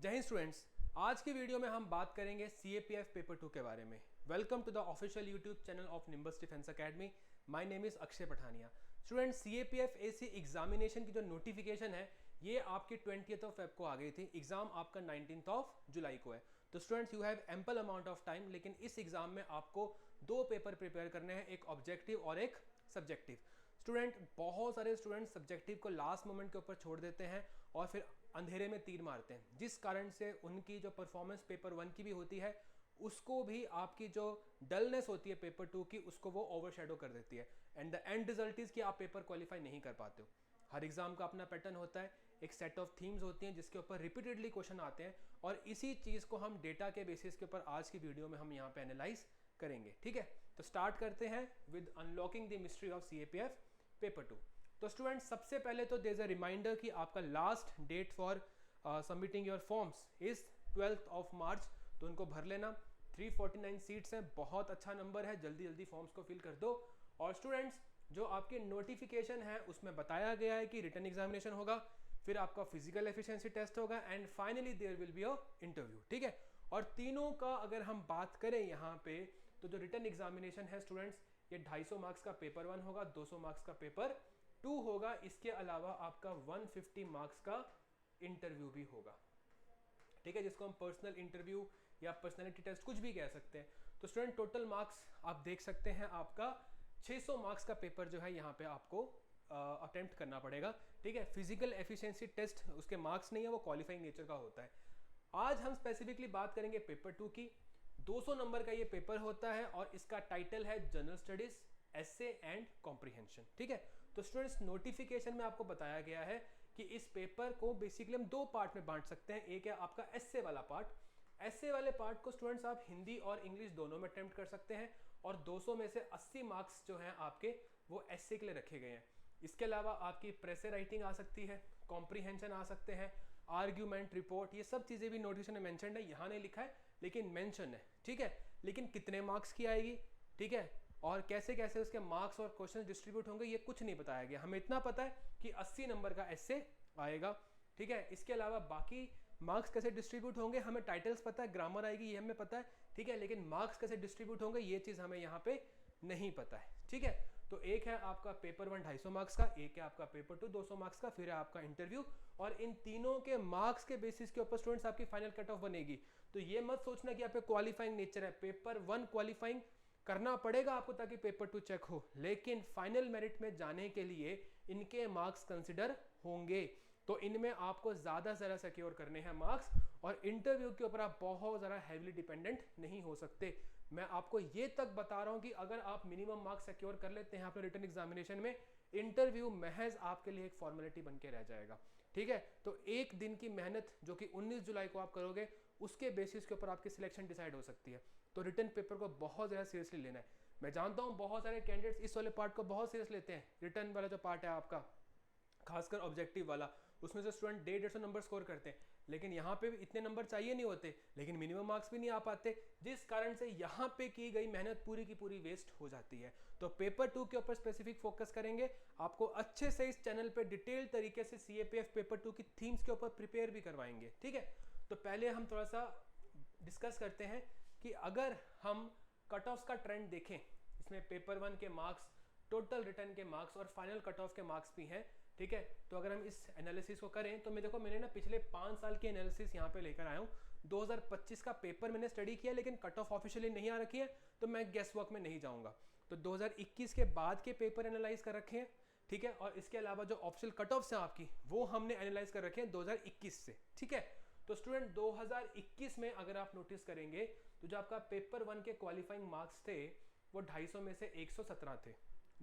जय हिंद स्टूडेंट्स, आज की वीडियो में हम बात करेंगे CAPF पेपर 2 के बारे में। Welcome to the official YouTube channel of Nimbus defence academy. My name is Akshay Pathania. Students, CAPF AC examination की जो नोटिफिकेशन है ये आपकी 20th ऑफ फेब को आ गई थी। एग्जाम आपका 19th ऑफ जुलाई को है। तो students, you have ample amount of time, लेकिन इस एग्जाम में आपको दो पेपर प्रिपेयर करने हैं, एक ऑब्जेक्टिव और एक सब्जेक्टिव। स्टूडेंट, बहुत सारे स्टूडेंट सब्जेक्टिव को लास्ट मोमेंट के ऊपर छोड़ देते हैं और फिर अंधेरे में तीर मारते हैं, जिस कारण से उनकी जो परफॉर्मेंस पेपर 1 की भी होती है उसको भी आपकी जो डलनेस होती है पेपर 2 की उसको वो ओवरशैडो कर देती है। And the end result is कि आप पेपर क्वालिफाई नहीं कर पाते हो। हर एग्जाम का अपना पैटर्न होता है, एक सेट ऑफ थीम्स होती हैं जिसके ऊपर रिपीटेडली क्वेश्चन आते हैं और इसी चीज़ को हम डेटा के बेसिस के ऊपर आज की वीडियो में हम यहाँ पे एनालाइज करेंगे। ठीक है, तो स्टार्ट करते हैं with unlocking the mystery of CAPF paper 2। तो स्टूडेंट, सबसे पहले तो देयर इज अ रिमाइंडर कि आपका last date for submitting your forms is 12th of March, तो उनको भर लेना। 349 सीट्स हैं, बहुत अच्छा नंबर है, जल्दी जल्दी फॉर्म्स को फिल कर दो। और स्टूडेंट्स, जो आपके नोटिफिकेशन है उसमें बताया गया है कि रिटन एग्जामिनेशन होगा, फिर आपका फिजिकल एफिशिएंसी टेस्ट होगा and finally there will be a interview. ठीक है, और तीनों का अगर हम बात करें यहाँ पे, तो जो रिटन एग्जामिनेशन है स्टूडेंट्स, ये 250 मार्क्स का पेपर 1 होगा, 200 मार्क्स का पेपर 2 होगा। इसके अलावा आपका 150 मार्क्स का इंटरव्यू भी होगा। ठीक है, जिसको हम पर्सनल इंटरव्यू या पर्सनैलिटी टेस्ट कुछ भी कह सकते हैं। तो स्टूडेंट, टोटल मार्क्स आप देख सकते हैं, आपका 600 मार्क्स का पेपर जो है यहाँ पे आपको अटेम्प्ट करना पड़ेगा। ठीक है, फिजिकल एफिशिएंसी टेस्ट उसके मार्क्स नहीं है, वो क्वालिफाइंग नेचर का होता है। आज हम स्पेसिफिकली बात करेंगे पेपर 2 की। 200 नंबर का ये पेपर होता है और इसका टाइटल है general studies, essay and comprehension. ठीक है, तो स्टूडेंट्स, नोटिफिकेशन में आपको बताया गया है कि इस पेपर को बेसिकली हम दो पार्ट में बांट सकते हैं। एक है आपका एसे वाला पार्ट। एसे वाले पार्ट को स्टूडेंट्स आप हिंदी और इंग्लिश दोनों में अटेम्प्ट कर सकते हैं और 200 में से 80 मार्क्स जो हैं आपके वो एसे के लिए रखे गए हैं। इसके अलावा आपकी प्रेस राइटिंग आ सकती है, कॉम्प्रिहेंशन आ सकते हैं, आर्ग्यूमेंट, रिपोर्ट, ये सब चीज़ें भी नोटिफिकेशन में मेंशन है। यहाँ नहीं लिखा है लेकिन मेंशन है। ठीक है, लेकिन कितने मार्क्स की आएगी, ठीक है, और कैसे कैसे उसके मार्क्स और क्वेश्चन डिस्ट्रीब्यूट होंगे ये कुछ नहीं बताया गया। हमें इतना पता है कि 80 नंबर का एसे आएगा। ठीक है, इसके अलावा बाकी मार्क्स कैसे डिस्ट्रीब्यूट होंगे हमें टाइटल्स पता है, ग्रामर आएगी ये हमें पता है। ठीक है, लेकिन मार्क्स कैसे डिस्ट्रीब्यूट होंगे ये चीज़ हमें यहाँ पे नहीं पता है। ठीक है, तो एक है आपका पेपर 1 250 मार्क्स का, एक है आपका पेपर 2 200 मार्क्स का, फिर है आपका इंटरव्यू। और इन तीनों के मार्क्स के बेसिस के ऊपर स्टूडेंट्स आपकी फाइनल कट ऑफ बनेगी। तो ये मत सोचना कि आप पे क्वालिफाइंग नेचर है। पेपर 1 क्वालिफाइंग करना पड़ेगा आपको ताकि पेपर 2 चेक हो, लेकिन फाइनल मेरिट में जाने के लिए इनके मार्क्स कंसिडर होंगे। तो इनमें आपको ज़्यादा से ज़्यादा सिक्योर करने हैं मार्क्स, और इंटरव्यू के ऊपर आप बहुत ज़्यादा हैवीली डिपेंडेंट नहीं हो सकते। मैं आपको ये तक बता रहा हूं कि अगर आप मिनिमम मार्क्स सिक्योर कर लेते हैं अपने रिटन एग्जामिनेशन में, इंटरव्यू महज आपके लिए एक फॉर्मेलिटी बन के रह जाएगा। ठीक है, तो एक दिन की मेहनत जो कि 19 जुलाई को आप करोगे उसके बेसिस के ऊपर आपकी सिलेक्शन डिसाइड हो सकती है। तो रिटन पेपर को बहुत ज़्यादा सीरियसली लेना है। मैं जानता हूँ बहुत सारे कैंडिडेट्स इस वाले पार्ट को बहुत सीरियस लेते हैं। रिटन वाला जो पार्ट है आपका, खासकर ऑब्जेक्टिव वाला, उसमें से स्टूडेंट 150 नंबर स्कोर करते हैं, लेकिन यहाँ पे इतने नंबर चाहिए नहीं होते, लेकिन मिनिमम मार्क्स भी नहीं आ पाते, जिस कारण से यहाँ पे की गई मेहनत पूरी की पूरी वेस्ट हो जाती है। तो पेपर 2 के ऊपर स्पेसिफिक फोकस करेंगे, आपको अच्छे से इस चैनल पे डिटेल तरीके से CAPF पेपर 2 की थीम्स के ऊपर प्रिपेयर भी करवाएंगे। ठीक है, तो पहले हम थोड़ा सा डिस्कस करते हैं कि अगर हम कट ऑफ का ट्रेंड देखें, इसमें पेपर 1 के मार्क्स, टोटल रिटर्न के मार्क्स और फाइनल कट ऑफ के मार्क्स भी हैं। ठीक है, तो अगर हम इस एनालिसिस को करें तो मैंने ना पिछले 5 साल की एनालिसिस यहाँ पे लेकर आया हूँ। 2025 का पेपर मैंने स्टडी किया, लेकिन कट ऑफ ऑफिशियली नहीं आ रखी है, तो मैं गेस वर्क में नहीं जाऊँगा। तो 2021 के बाद के पेपर एनालाइज कर रखे हैं। ठीक है, और इसके अलावा जो ऑफिशियल कट ऑफ हैं आपकी, वो हमने एनालाइज कर रखे हैं 2021 से। ठीक है, तो स्टूडेंट 2021 में अगर आप नोटिस करेंगे तो जो आपका पेपर 1 के क्वालिफाइंग मार्क्स थे वो 250 में से 117 थे।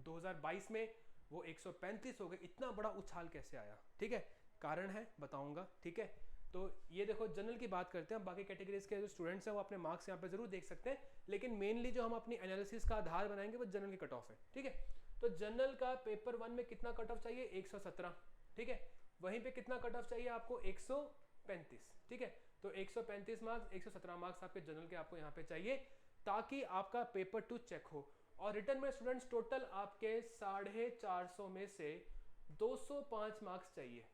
2022 में वो 135 हो गए। इतना बड़ा उछाल कैसे आया? ठीक है, कारण है, बताऊंगा। ठीक है, तो ये देखो, जनरल की बात करते हैं, बाकी कैटेगरीज के जो स्टूडेंट्स हैं वो अपने मार्क्स यहाँ पे जरूर देख सकते हैं, लेकिन मेनली जो हम अपनी एनालिसिस का आधार बनाएंगे वो जनरल की कट ऑफ है। ठीक है, तो जनरल का पेपर 1 में कितना कट ऑफ चाहिए? 117। ठीक है, वहीं पे कितना कट ऑफ चाहिए आपको? 135। ठीक है, तो 135 मार्क्स, 117 मार्क्स आपके जनरल के आपको यहाँ पे चाहिए ताकि आपका पेपर 2 चेक हो। और रिटर्न में स्टूडेंट्स टोटल आपके 450 में से 205 मार्क्स चाहिए।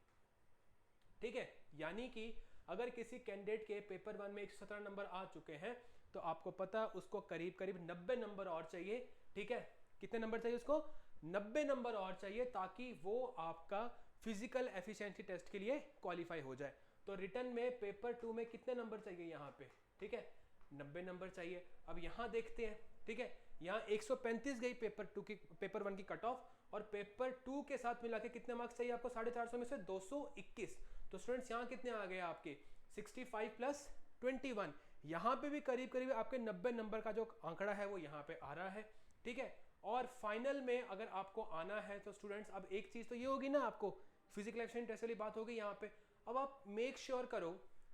ठीक है, यानी कि अगर किसी कैंडिडेट के पेपर 1 में 117 नंबर आ चुके हैं तो आपको पता उसको करीब करीब 90 नंबर और चाहिए, ठीक है। कितने नंबर चाहिए उसको? 90 नंबर और चाहिए ताकि वो आपका फिजिकल एफिशिएंसी टेस्ट के लिए क्वालिफाई हो जाए। तो रिटर्न में पेपर 2 में कितने नंबर चाहिए यहाँ पे, ठीक है, 90 नंबर चाहिए। अब यहाँ देखते हैं, ठीक है, यहाँ 135 गई पेपर 1 की कट ऑफ, और पेपर 2 के साथ मिला के कितने मार्क्स चाहिए आपको? 450 में से 221। तो स्टूडेंट्स यहाँ कितने आ गए आपके? 65 प्लस 21। यहाँ पे भी करीब करीब आपके 90 नंबर का जो आंकड़ा है वो यहाँ पे आ रहा है, ठीक है। और फाइनल में अगर आपको आना है तो स्टूडेंट्स अब एक चीज तो ये होगी ना, आपको फिजिकल एफिशिएंसी टेस्ट वाली बात होगी यहाँ पे। अब आप मेक श्योर करो,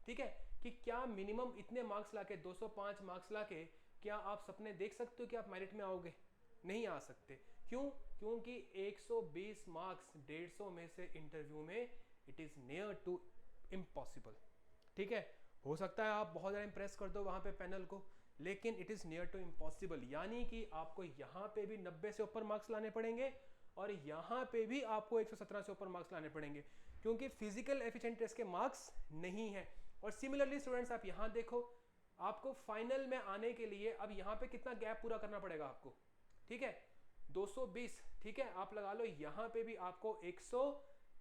ठीक है, कि क्या मिनिमम इतने मार्क्स लाके 205 मार्क्स लाके क्या आप सपने देख सकते हो कि आप मेरिट में आओगे? नहीं आ सकते। क्यों? क्योंकि 120 मार्क्स 150 में से इंटरव्यू में it is near to impossible, ठीक है। हो सकता है आप बहुत ज़्यादा इंप्रेस कर दो वहाँ पे पैनल को, लेकिन it is near to impossible. यानी कि आपको यहाँ पे भी 90 से ऊपर मार्क्स लाने पड़ेंगे और यहाँ पे भी आपको 117 से ऊपर मार्क्स लाने पड़ेंगे, क्योंकि फिजिकल एफिशिएंट टेस्ट के मार्क्स नहीं है। और सिमिलरली स्टूडेंट्स आप यहाँ देखो, आपको फाइनल में आने के लिए अब यहाँ पे कितना गैप पूरा करना पड़ेगा आपको, ठीक है, 220, ठीक है, आप लगा लो यहाँ पे भी आपको 100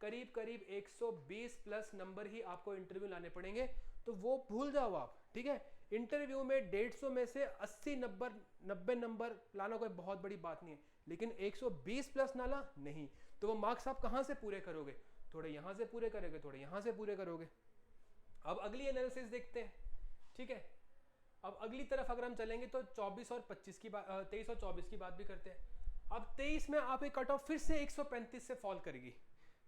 करीब करीब 120 प्लस नंबर ही आपको इंटरव्यू लाने पड़ेंगे। तो वो भूल जाओ आप, ठीक है। इंटरव्यू में 150 में से 80 90 नंबर लाना कोई बहुत बड़ी बात नहीं है, लेकिन 120 प्लस ना ला नहीं, तो वो मार्क्स आप कहाँ से पूरे करोगे? थोड़े यहाँ से पूरे करोगे, थोड़े यहाँ से पूरे करोगे। अब अगली एनालिसिस देखते हैं, ठीक है। अब अगली तरफ अगर हम चलेंगे तो 24 और 25 की बात, 23 और 24 की बात भी करते हैं। अब 23 में आपकी कट ऑफ फिर से 135 से फॉल करेगी,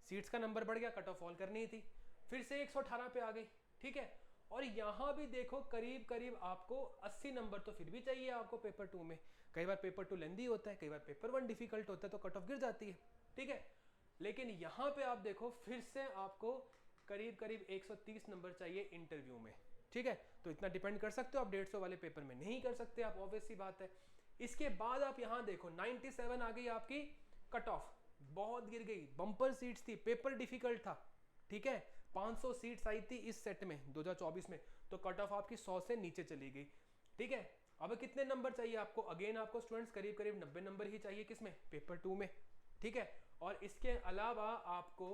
सीट्स का नंबर बढ़ गया, कट ऑफ फॉल करनी थी, फिर से 118 पे आ गई, ठीक है। और यहाँ भी देखो करीब करीब आपको 80 नंबर तो फिर भी चाहिए आपको पेपर 2 में। कई बार पेपर 2 लेंदी होता है, कई बार पेपर 1 डिफिकल्ट होता है, तो कट ऑफ गिर जाती है, ठीक है। लेकिन यहाँ पे आप देखो फिर से आपको करीब करीब 130 नंबर चाहिए इंटरव्यू में, ठीक है। तो इतना डिपेंड कर सकते हो आप 150 वाले पेपर में, नहीं कर सकते आप, ऑब्वियस सी बात है। इसके बाद आप यहाँ देखो 97 आ गई आपकी कट ऑफ, बहुत गिर गई, बम्पर सीट्स थी, पेपर डिफिकल्ट था, ठीक है। 500 सीट्स आई थी इस सेट में 2024 में, तो कट ऑफ आपकी 100 से नीचे चली गई, ठीक है। अब कितने नंबर चाहिए आपको? अगेन आपको स्टूडेंट्स करीब करीब 90 नंबर ही चाहिए, किसमें? पेपर 2 में, ठीक है। और इसके अलावा आपको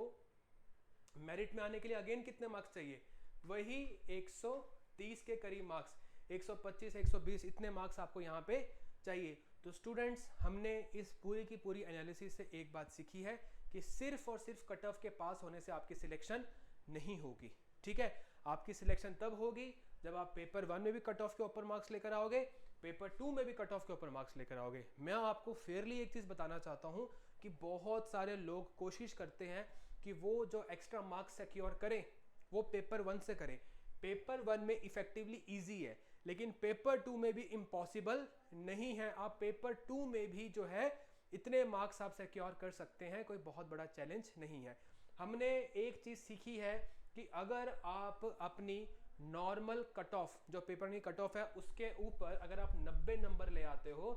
मेरिट में आने के लिए अगेन कितने मार्क्स चाहिए? वही 130 के करीब मार्क्स, 125 120 इतने मार्क्स आपको यहाँ पे चाहिए। तो स्टूडेंट्स हमने इस पूरी की पूरी एनालिसिस से एक बात सीखी है कि सिर्फ और सिर्फ कट ऑफ के पास होने से आपकी सिलेक्शन नहीं होगी, ठीक है। आपकी सिलेक्शन तब होगी जब आप पेपर 1 में भी कट ऑफ के ऊपर मार्क्स लेकर आओगे, पेपर 2 में भी कट ऑफ के ऊपर मार्क्स लेकर आओगे। मैं आपको फेयरली एक चीज़ बताना चाहता हूँ कि बहुत सारे लोग कोशिश करते हैं कि वो जो एक्स्ट्रा मार्क्स सिक्योर करें वो पेपर 1 से करें। पेपर 1 में इफेक्टिवली ईजी है, लेकिन पेपर 2 में भी इम्पॉसिबल नहीं है। आप पेपर 2 में भी जो है इतने मार्क्स आप सिक्योर कर सकते हैं, कोई बहुत बड़ा चैलेंज नहीं है। हमने एक चीज़ सीखी है कि अगर आप अपनी नॉर्मल कट ऑफ, जो पेपर की कट ऑफ है, उसके ऊपर अगर आप 90 नंबर ले आते हो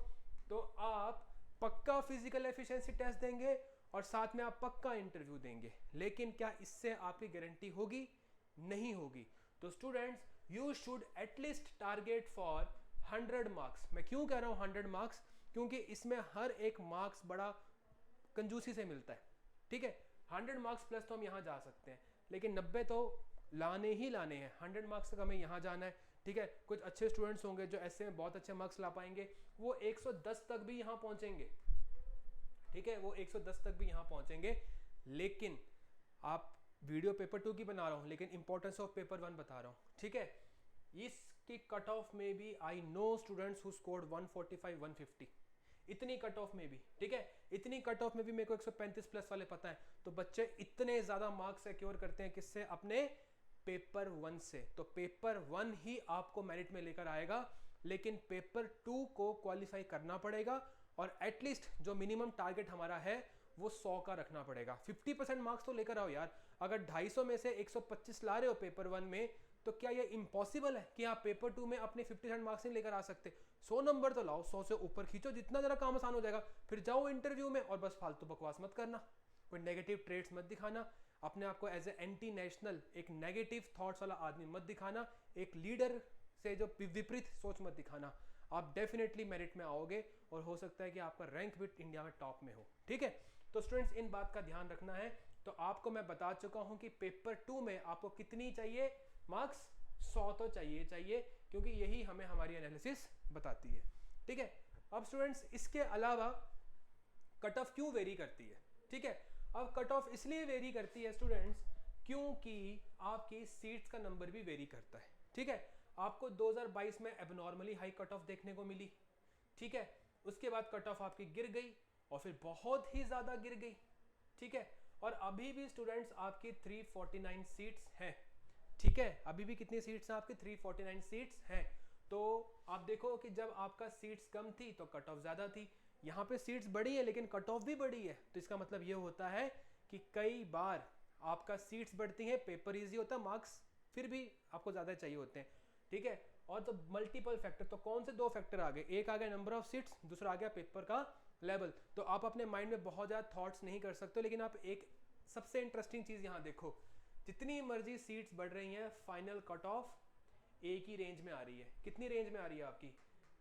तो आप पक्का फिजिकल एफिशिएंसी टेस्ट देंगे और साथ में आप पक्का इंटरव्यू देंगे। लेकिन क्या इससे आपकी गारंटी होगी? नहीं होगी। तो students you should at least target for 100 marks. मैं क्यों कह रहा हूँ 100 मार्क्स? क्योंकि इसमें हर एक मार्क्स बड़ा कंजूसी से मिलता है, ठीक है। 100 मार्क्स प्लस तो हम यहाँ जा सकते हैं, लेकिन 90 तो लाने ही लाने हैं। 100 मार्क्स तक हमें यहाँ जाना है, ठीक है। कुछ अच्छे स्टूडेंट्स होंगे जो ऐसे में बहुत अच्छे मार्क्स ला पाएंगे, वो 110 तक भी यहाँ पहुँचेंगे, ठीक है, वो 110 तक भी यहाँ पहुँचेंगे। लेकिन आप वीडियो पेपर 2 की बना रहा हूँ, लेकिन इंपॉर्टेंस ऑफ पेपर 1 बता रहा हूँ, ठीक है। इसकी कट ऑफ में भी I know students who scored 145 150, इतनी कट ऑफ में भी, ठीक है, इतनी कट ऑफ में भी मेरे को 135 प्लस वाले पता है। तो बच्चे इतने ज्यादा मार्क्स सिक्योर करते हैं किससे? अपने पेपर 1 से। तो पेपर 1 ही आपको मेरिट में लेकर आएगा, लेकिन पेपर 2 को क्वालिफाई करना पड़ेगा और एटलीस्ट जो मिनिमम टारगेट हमारा है वो 100 का रखना पड़ेगा। 50% मार्क्स तो लेकर आओ यार। अगर 250 में से 125 ला रहे हो पेपर 1 में, तो क्या ये इम्पॉसिबल है कि आप पेपर 2 में अपने 50% मार्क्स नहीं लेकर आ सकते? 100 नंबर तो लाओ, 100 से ऊपर खींचो, जितना जरा काम आसान हो जाएगा। फिर जाओ इंटरव्यू में और बस फालतू बकवास मत करना, कोई नेगेटिव ट्रेड्स मत दिखाना। अपने आप को एज ए एंटी नेशनल, एक नेगेटिव थॉट्स वाला आदमी मत दिखाना, एक लीडर से जो विपरीत सोच मत दिखाना। आप डेफिनेटली मेरिट में आओगे और हो सकता है कि आपका रैंक भी इंडिया में टॉप में हो, ठीक है। तो स्टूडेंट्स इन बात का ध्यान रखना है। तो आपको मैं बता चुका हूं कि पेपर 2 में आपको कितनी चाहिए मार्क्स, 100 तो चाहिए, क्योंकि यही हमें हमारी एनालिसिस बताती है, ठीक है। अब स्टूडेंट्स इसके अलावा कट ऑफ क्यों वेरी करती है, ठीक है। अब कट ऑफ इसलिए वेरी करती है स्टूडेंट्स क्योंकि आपकी सीट्स का नंबर भी वेरी करता है, ठीक है। आपको 2022 में एबनॉर्मली हाई कट ऑफ देखने को मिली, ठीक है। उसके बाद कट ऑफ आपकी गिर गई और फिर बहुत ही ज्यादा गिर गई, ठीक है। और अभी भी स्टूडेंट्स आपकी 349 सीट्स हैं, ठीक है। अभी भी कितनी सीट्स हैं आपकी? 349 सीट्स हैं। तो आप देखो कि जब आपका सीट्स कम थी तो कट ऑफ ज्यादा थी, यहाँ पे सीट्स बड़ी है लेकिन कट ऑफ भी बड़ी है। तो इसका मतलब ये होता है कि कई बार आपका सीट्स बढ़ती हैं, पेपर इजी होता है, मार्क्स फिर भी आपको ज्यादा चाहिए होते हैं, ठीक है। और तो मल्टीपल फैक्टर, तो कौन से दो फैक्टर आ गए? एक आ गया नंबर ऑफ सीट्स, दूसरा आ गया पेपर का लेवल। तो आप अपने माइंड में बहुत ज्यादा थॉट्स नहीं कर सकते, लेकिन आप एक सबसे इंटरेस्टिंग चीज यहाँ देखो, जितनी मर्जी सीट्स बढ़ रही हैं, फाइनल कट ऑफ एक ही रेंज में आ रही है। कितनी रेंज में आ रही है आपकी?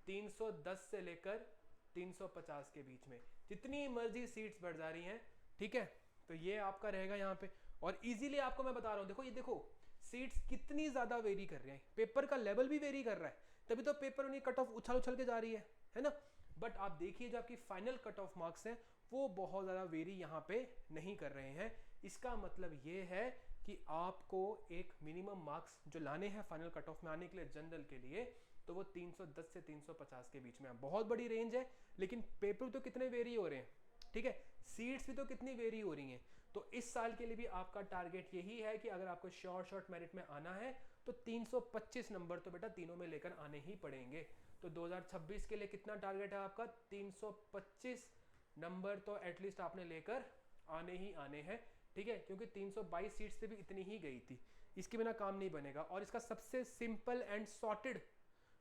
310 से लेकर 350 के बीच में, जितनी मर्जी सीट्स बढ़ जा रही हैं, ठीक है। तो ये आपका रहेगा यहाँ पे, और इजीली आपको मैं बता रहा हूँ, देखो ये देखो सीट्स कितनी ज्यादा वेरी कर रहे हैं, पेपर का लेवल भी वेरी कर रहा है, तभी तो पेपर में कट ऑफ उछल उछल के जा रही है ना। बट आप देखिए जो आपकी फाइनल कट ऑफ मार्क्स हैं वो बहुत ज्यादा वेरी यहाँ पे नहीं कर रहे हैं। इसका मतलब ये है कि आपको एक मिनिमम मार्क्स जो लाने हैं फाइनल कट ऑफ में आने के लिए जनरल के लिए, तो वो 310 से 350 के बीच में है। बहुत बड़ी रेंज है, लेकिन पेपर तो कितने वेरी हो रहे हैं, ठीक है। सीट्स भी तो कितनी वेरी हो रही हैं। तो इस साल के लिए भी आपका टारगेट यही है कि अगर आपको शॉर्ट मेरिट में आना है तो 325 नंबर तो बेटा तीनों में लेकर आने ही पड़ेंगे। तो 2026 के लिए कितना टारगेट है आपका? 325 नंबर तो एटलीस्ट आपने लेकर आने ही आने हैं, ठीक है। क्योंकि 322 सीट से भी इतनी ही गई थी, इसके बिना काम नहीं बनेगा। और इसका सबसे सिंपल एंड सॉर्टेड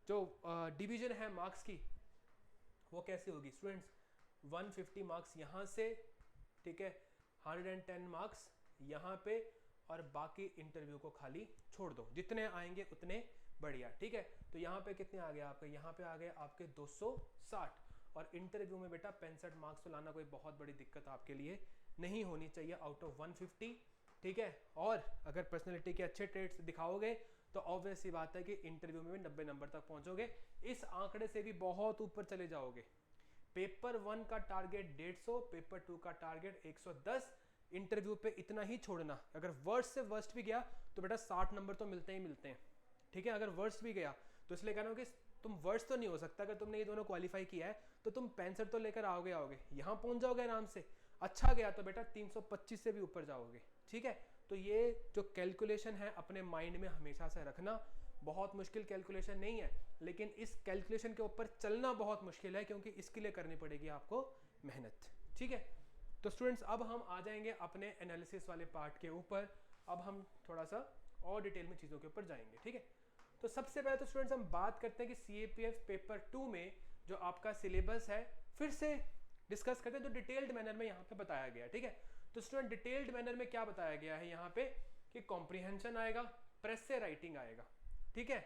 जो डिवीजन है मार्क्स की, वो कैसे होगी स्टूडेंट्स? 150 मार्क्स यहाँ से, ठीक है, 110 मार्क्स यहाँ पे, और बाकी इंटरव्यू को खाली छोड़ दो, जितने आएंगे उतने बढ़िया, ठीक है। तो यहाँ पे कितने आ गए आपके? यहाँ पे आ गए आपके 260, और इंटरव्यू में बेटा 65 मार्क्स तो लाना कोई बहुत बड़ी दिक्कत आपके लिए नहीं होनी चाहिए आउट ऑफ 150, ठीक है। और अगर पर्सनैलिटी के अच्छे ट्रेड्स दिखाओगे तो ऑब्वियस सी बात है कि इंटरव्यू में भी 90 नंबर तक पहुंचोगे, इस आंकड़े से भी बहुत ऊपर चले जाओगे। पेपर 1 का टारगेट 150, पेपर 2 का टारगेट 110, इंटरव्यू पे इतना ही छोड़ना। अगर वर्स्ट से वर्स्ट भी गया तो बेटा 60 नंबर तो मिलते ही मिलते हैं, ठीक है। अगर वर्स्ट भी गया तो इसलिए कह रहा हूँ कि तुम वर्स्ट तो नहीं हो सकता, अगर तुमने ये दोनों क्वालिफाई किया है तो तुम 65 तो लेकर आओगे, यहाँ पहुंच जाओगे आराम से। अच्छा गया तो बेटा 325 से भी ऊपर जाओगे, ठीक है। तो ये जो कैलकुलेशन है अपने माइंड में हमेशा से रखना, बहुत मुश्किल कैलकुलेशन नहीं है, लेकिन इस कैलकुलेशन के ऊपर चलना बहुत मुश्किल है, क्योंकि इसके लिए करनी पड़ेगी आपको मेहनत, ठीक है। तो स्टूडेंट्स अब हम आ जाएंगे अपने एनालिसिस वाले पार्ट के ऊपर। अब हम थोड़ा सा और डिटेल में चीज़ों के ऊपर जाएंगे, ठीक है। तो सबसे पहले तो स्टूडेंट्स हम बात करते हैं कि सीएपीएफ पेपर 2 में जो आपका सिलेबस है फिर से डिस्कस करते हैं, जो डिटेल्ड मैनर में यहाँ पे बताया गया है, ठीक है। तो स्टूडेंट डिटेल्ड मैनर में क्या बताया गया है यहाँ पे कि कॉम्प्रिहेंशन आएगा, प्रेस से राइटिंग आएगा, ठीक है।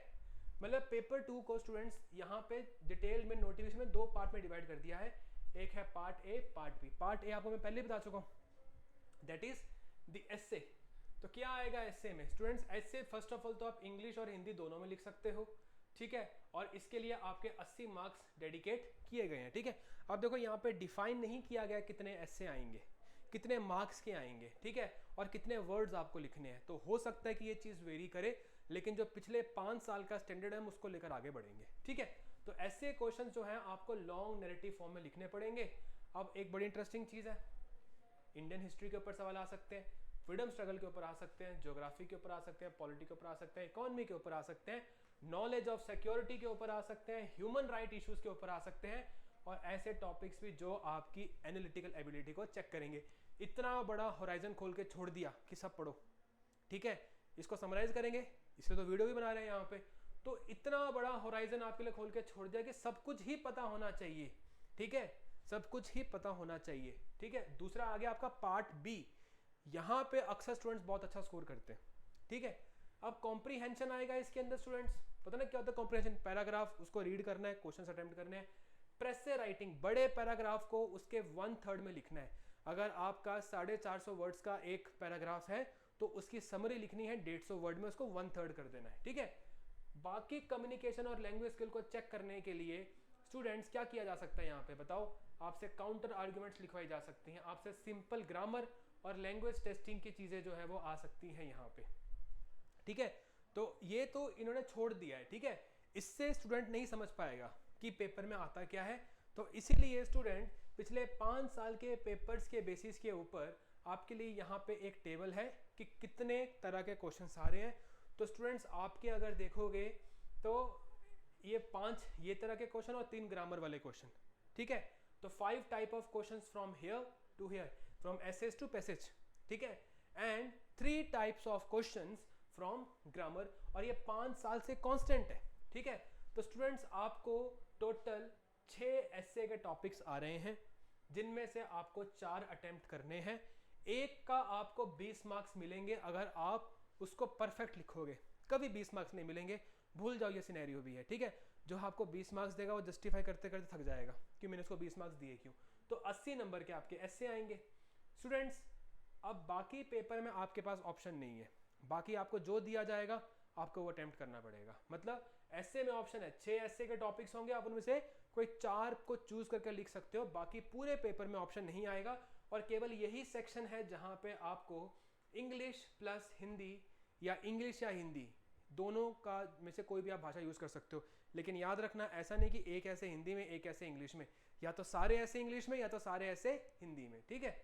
मतलब पेपर 2 को स्टूडेंट्स यहाँ पे डिटेल में नोटिफिकेशन में 2 पार्ट में डिवाइड कर दिया है। एक है part A, part B. Part A आपको मैं पहले बता चुका हूँ, दैट इज द एसे। तो क्या आएगा एसे में students? Essay first of all तो आप इंग्लिश और हिंदी दोनों में लिख सकते हो, ठीक है। और इसके लिए आपके 80 मार्क्स डेडिकेट किए गए हैं, ठीक है। अब देखो यहाँ पे डिफाइन नहीं किया गया कितने एसे आएंगे, कितने मार्क्स के आएंगे, ठीक है, और कितने वर्ड्स आपको लिखने हैं। तो हो सकता है कि ये चीज़ वेरी करे, लेकिन जो पिछले 5 साल का स्टैंडर्ड है हम उसको लेकर आगे बढ़ेंगे, ठीक है। तो ऐसे क्वेश्चन जो हैं आपको लॉन्ग नैरेटिव फॉर्म में लिखने पड़ेंगे। अब एक बड़ी इंटरेस्टिंग चीज़ है, इंडियन हिस्ट्री के ऊपर सवाल आ सकते हैं, फ्रीडम स्ट्रगल के ऊपर आ सकते हैं, ज्योग्राफी के ऊपर आ सकते हैं, पॉलिटी के ऊपर आ सकते हैं, इकोनॉमी के ऊपर आ सकते हैं, नॉलेज ऑफ सिक्योरिटी के ऊपर आ सकते हैं, ह्यूमन राइट इश्यूज के ऊपर आ सकते हैं, और ऐसे टॉपिक्स भी जो आपकी एनालिटिकल एबिलिटी को चेक करेंगे। इतना बड़ा होराइजन खोल के छोड़ दिया कि सब पढ़ो, ठीक है। इसको समराइज करेंगे, इसलिए तो वीडियो भी बना रहे हैं यहाँ पे। तो इतना बड़ा होराइजन आपके लिए खोल के छोड़ दिया कि सब कुछ ही पता होना चाहिए, ठीक है, सब कुछ ही पता होना चाहिए, ठीक है। दूसरा आ गया आपका पार्ट बी। यहाँ पे अक्सर स्टूडेंट्स बहुत अच्छा स्कोर करते हैं, ठीक है। अब कॉम्प्रीहेंशन आएगा इसके अंदर स्टूडेंट्स, पता ना क्या होता है कॉम्प्रीहेंशन, पैराग्राफ उसको रीड करना है, क्वेश्चन अटेम्प्ट करने हैं। प्रेस से राइटिंग, बड़े पैराग्राफ को उसके 1/3 में लिखना है। अगर आपका 450 वर्ड्स का एक पैराग्राफ है तो उसकी समरी लिखनी है 150 वर्ड में, उसको 1/3 कर देना है, ठीक है। बाकी कम्युनिकेशन और लैंग्वेज स्किल को चेक करने के लिए स्टूडेंट्स क्या किया जा सकता है यहाँ पे बताओ, आपसे काउंटर आर्ग्यूमेंट्स लिखवाई जा सकती हैं, आपसे सिंपल ग्रामर और लैंग्वेज टेस्टिंग की चीजें जो है वो आ सकती हैं यहाँ पे, ठीक है। तो ये तो इन्होंने छोड़ दिया है, ठीक है। इससे स्टूडेंट नहीं समझ पाएगा कि पेपर में आता क्या है। तो इसीलिए स्टूडेंट पिछले 5 साल के पेपर्स के बेसिस के ऊपर आपके लिए यहाँ पे एक टेबल है कि कितने तरह के क्वेश्चंस आ रहे हैं। तो स्टूडेंट्स आपके अगर देखोगे तो ये 5 ये तरह के क्वेश्चन और 3 ग्रामर वाले क्वेश्चन, ठीक है। तो 5 type of questions from here to here, from essays to passage, ठीक है। And 3 types of questions from grammar, और ये 5 साल से कांस्टेंट है, ठीक है। तो स्टूडेंट्स आपको टोटल 6 ऐसे के टॉपिक्स आ रहे हैं जिनमें से आपको 4 अटेम्प्ट करने हैं। एक का आपको 20 मार्क्स मिलेंगे अगर आप उसको परफेक्ट लिखोगे, कभी 20 मार्क्स नहीं मिलेंगे, भूल जाओ ये सिनेरियो भी है, ठीक है। जो आपको 20 मार्क्स देगा वो जस्टिफाई करते करते थक जाएगा कि मैंने उसको 20 मार्क्स दिए क्यों। तो 80 नंबर के आपके ऐसे आएंगे स्टूडेंट्स। अब बाकी पेपर में आपके पास ऑप्शन नहीं है, बाकी आपको जो दिया जाएगा आपको वो अटेम्प्ट करना पड़ेगा। मतलब ऐसे में ऑप्शन है 6 ऐसे के टॉपिक्स होंगे, आप उनमें से कोई 4 को चूज करके लिख सकते हो, बाकी पूरे पेपर में ऑप्शन नहीं आएगा। और केवल यही सेक्शन है जहां पे आपको इंग्लिश प्लस हिंदी या इंग्लिश या हिंदी दोनों का में से कोई भी आप भाषा यूज कर सकते हो। लेकिन याद रखना ऐसा नहीं कि एक ऐसे हिंदी में एक ऐसे इंग्लिश में, या तो सारे ऐसे इंग्लिश में या तो सारे ऐसे हिंदी में, ठीक है।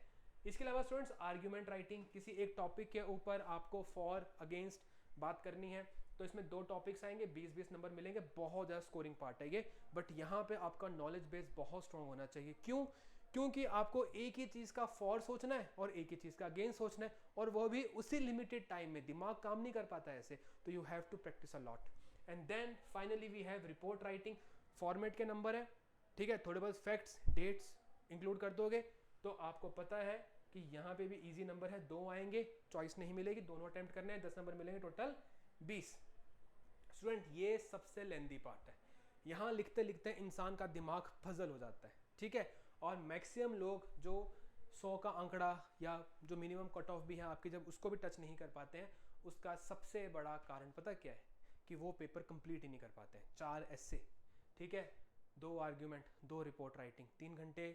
इसके अलावा स्टूडेंट्स आर्ग्यूमेंट राइटिंग, किसी एक टॉपिक के ऊपर आपको फॉर अगेंस्ट बात करनी है, तो इसमें 2 टॉपिक्स आएंगे, 20-20 नंबर मिलेंगे, बहुत ज़्यादा स्कोरिंग पार्ट है ये। बट यहाँ पे आपका नॉलेज बेस बहुत स्ट्रांग होना चाहिए। क्यों? क्योंकि आपको एक ही चीज़ का फॉर सोचना है और एक ही चीज़ का अगेंस्ट सोचना है, और वो भी उसी लिमिटेड टाइम में, दिमाग काम नहीं कर पाता है ऐसे, तो you have to practice a lot. And then finally we have report writing, format के नंबर है, ठीक है। थोड़े बहुत फैक्ट्स डेट्स इंक्लूड कर दोगे तो आपको पता है कि यहाँ पे भी इजी नंबर है, 2 आएंगे, चॉइस नहीं मिलेगी, दोनों अटेम्प्ट करने हैं, 10 नंबर मिलेंगे, टोटल 20। स्टूडेंट ये सबसे लेंदी पार्ट है, यहाँ लिखते लिखते इंसान का दिमाग पजल हो जाता है, ठीक है। और मैक्सिमम लोग जो 100 का आंकड़ा या जो मिनिमम कट ऑफ भी है आपकी, जब उसको भी टच नहीं कर पाते हैं, उसका सबसे बड़ा कारण पता क्या है कि वो पेपर कंप्लीट ही नहीं कर पाते हैं। 4 ऐसे, ठीक है, 2 आर्ग्यूमेंट, 2 रिपोर्ट राइटिंग, 3 घंटे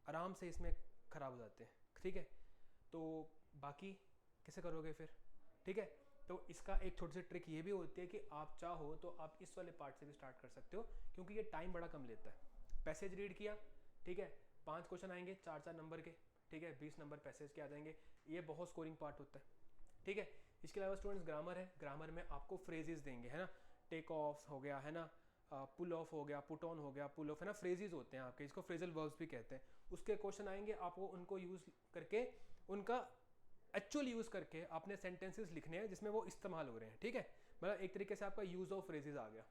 आराम से इसमें खराब हो जाते हैं, ठीक है। तो बाकी कैसे करोगे फिर, ठीक है। तो इसका एक छोटी सी ट्रिक ये भी होती है कि आप चाहो तो आप इस वाले पार्ट से भी स्टार्ट कर सकते हो, क्योंकि ये टाइम बड़ा कम लेता है। पैसेज रीड किया, ठीक है, 5 क्वेश्चन आएंगे 4-4 नंबर के, ठीक है, 20 नंबर पैसेज के आ जाएंगे, ये बहुत स्कोरिंग पार्ट होता है, ठीक है। इसके अलावा स्टूडेंट्स ग्रामर है, ग्रामर में आपको फ्रेजेस देंगे, है ना, टेक ऑफ हो गया, है ना, पुल ऑफ हो गया, पुट ऑन हो गया, पुल ऑफ, है ना, फ्रेजेस होते हैं आपके, इसको फ्रेजल वर्ब्स भी कहते हैं। उसके क्वेश्चन आएंगे, आपको उनको यूज करके, उनका एक्चुअल यूज करके अपने सेंटेंसेस लिखने हैं जिसमें वो इस्तेमाल हो रहे हैं, ठीक है। मतलब एक तरीके से आपका यूज ऑफ फ्रेजेस आ गया।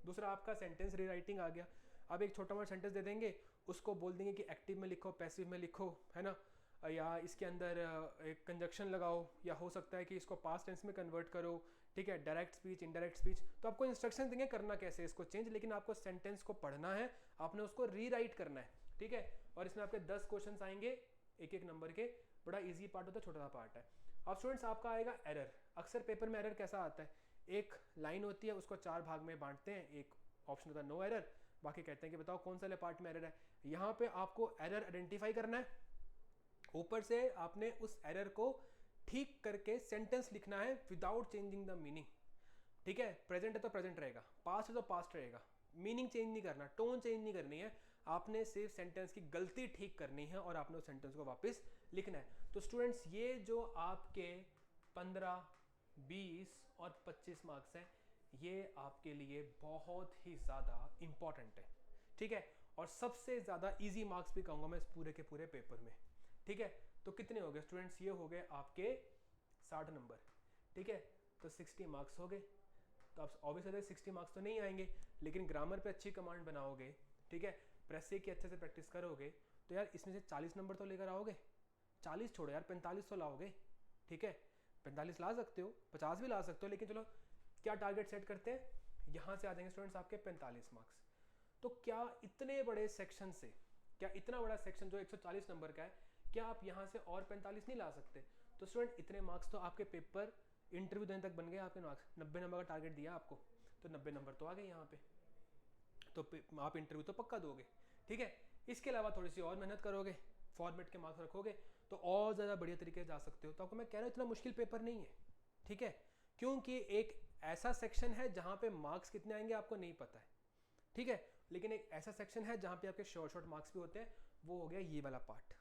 दूसरा आपका सेंटेंस रीराइटिंग आ गया। अब एक छोटा मोटा सेंटेंस दे देंगे, उसको बोल देंगे कि एक्टिव में लिखो, पैसिव में लिखो, है ना, या इसके अंदर एक कंजक्शन लगाओ, या हो सकता है कि इसको पास्ट टेंस में कन्वर्ट करो, ठीक है, डायरेक्ट स्पीच, इनडायरेक्ट स्पीच। तो आपको इंस्ट्रक्शन देंगे करना कैसे इसको चेंज, लेकिन आपको सेंटेंस को पढ़ना है, आपने उसको रीराइट करना है, ठीक है। और इसमें आपके 10 क्वेश्चन आएंगे, एक नंबर के, बड़ा ईजी पार्ट होता है, छोटा सा पार्ट है। अब स्टूडेंट्स आपका आएगा एरर। अक्सर पेपर में एरर कैसा आता है, एक लाइन होती है, उसको 4 भाग में बांटते हैं, एक ऑप्शन होता है नो एरर, बाकी कहते हैं कि बताओ कौन सा पार्ट में एरर है। यहाँ पे आपको एरर आइडेंटिफाई करना है, ऊपर से आपने उस एरर को ठीक करके सेंटेंस लिखना है विदाउट चेंजिंग द मीनिंग, ठीक है। प्रेजेंट है तो प्रेजेंट रहेगा, पास्ट है तो पास्ट रहेगा, मीनिंग चेंज नहीं करना, टोन चेंज नहीं करनी है, आपने सिर्फ सेंटेंस की गलती ठीक करनी है और आपने उस सेंटेंस को वापस लिखना है। तो स्टूडेंट्स ये जो आपके 15, 20 और 25 मार्क्स हैं, ये आपके लिए बहुत ही ज़्यादा इंपॉर्टेंट है, ठीक है। और सबसे ज़्यादा इजी मार्क्स भी कहूँगा मैं इस पूरे के पूरे पेपर में, ठीक है। तो कितने हो गए स्टूडेंट्स, ये हो गए आपके 60 नंबर, ठीक है। तो 60 मार्क्स हो गए। तो आप ऑब्वियसली 60 मार्क्स तो नहीं आएंगे, लेकिन ग्रामर पे अच्छी कमांड बनाओगे, ठीक है, प्रेसे की अच्छे से प्रैक्टिस करोगे, तो यार इसमें से 40 नंबर तो लेकर आओगे, 40 छोड़ो यार, 45 तो लाओगे, ठीक है 45 ला सकते हो, 50 भी ला सकते हो, लेकिन चलो क्या टारगेट सेट करते हैं, यहाँ से आ जाएंगे स्टूडेंट्स आपके 45 मार्क्स। तो क्या इतने बड़े सेक्शन से, क्या इतना बड़ा सेक्शन जो 140 नंबर का है, क्या आप यहाँ से और 45 नहीं ला सकते? तो स्टूडेंट इतने मार्क्स तो आपके पेपर इंटरव्यू देने तक बन गए, आपके मार्क्स 90 नंबर का टारगेट दिया आपको, तो 90 नंबर तो आ गए यहाँ पे, तो आप इंटरव्यू तो पक्का दोगे, ठीक है। इसके अलावा थोड़ी सी और मेहनत करोगे, फॉर्मेट के मार्क्स रखोगे, तो और ज़्यादा बढ़िया तरीके से जा सकते हो। तो आपको मैं कह रहा हूँ इतना मुश्किल पेपर नहीं है, ठीक है, क्योंकि एक ऐसा सेक्शन है जहाँ पे मार्क्स कितने आएंगे आपको नहीं पता है, ठीक है, लेकिन एक ऐसा सेक्शन है जहाँ पे आपके शॉर्ट मार्क्स भी होते हैं, वो हो गया ये वाला पार्ट,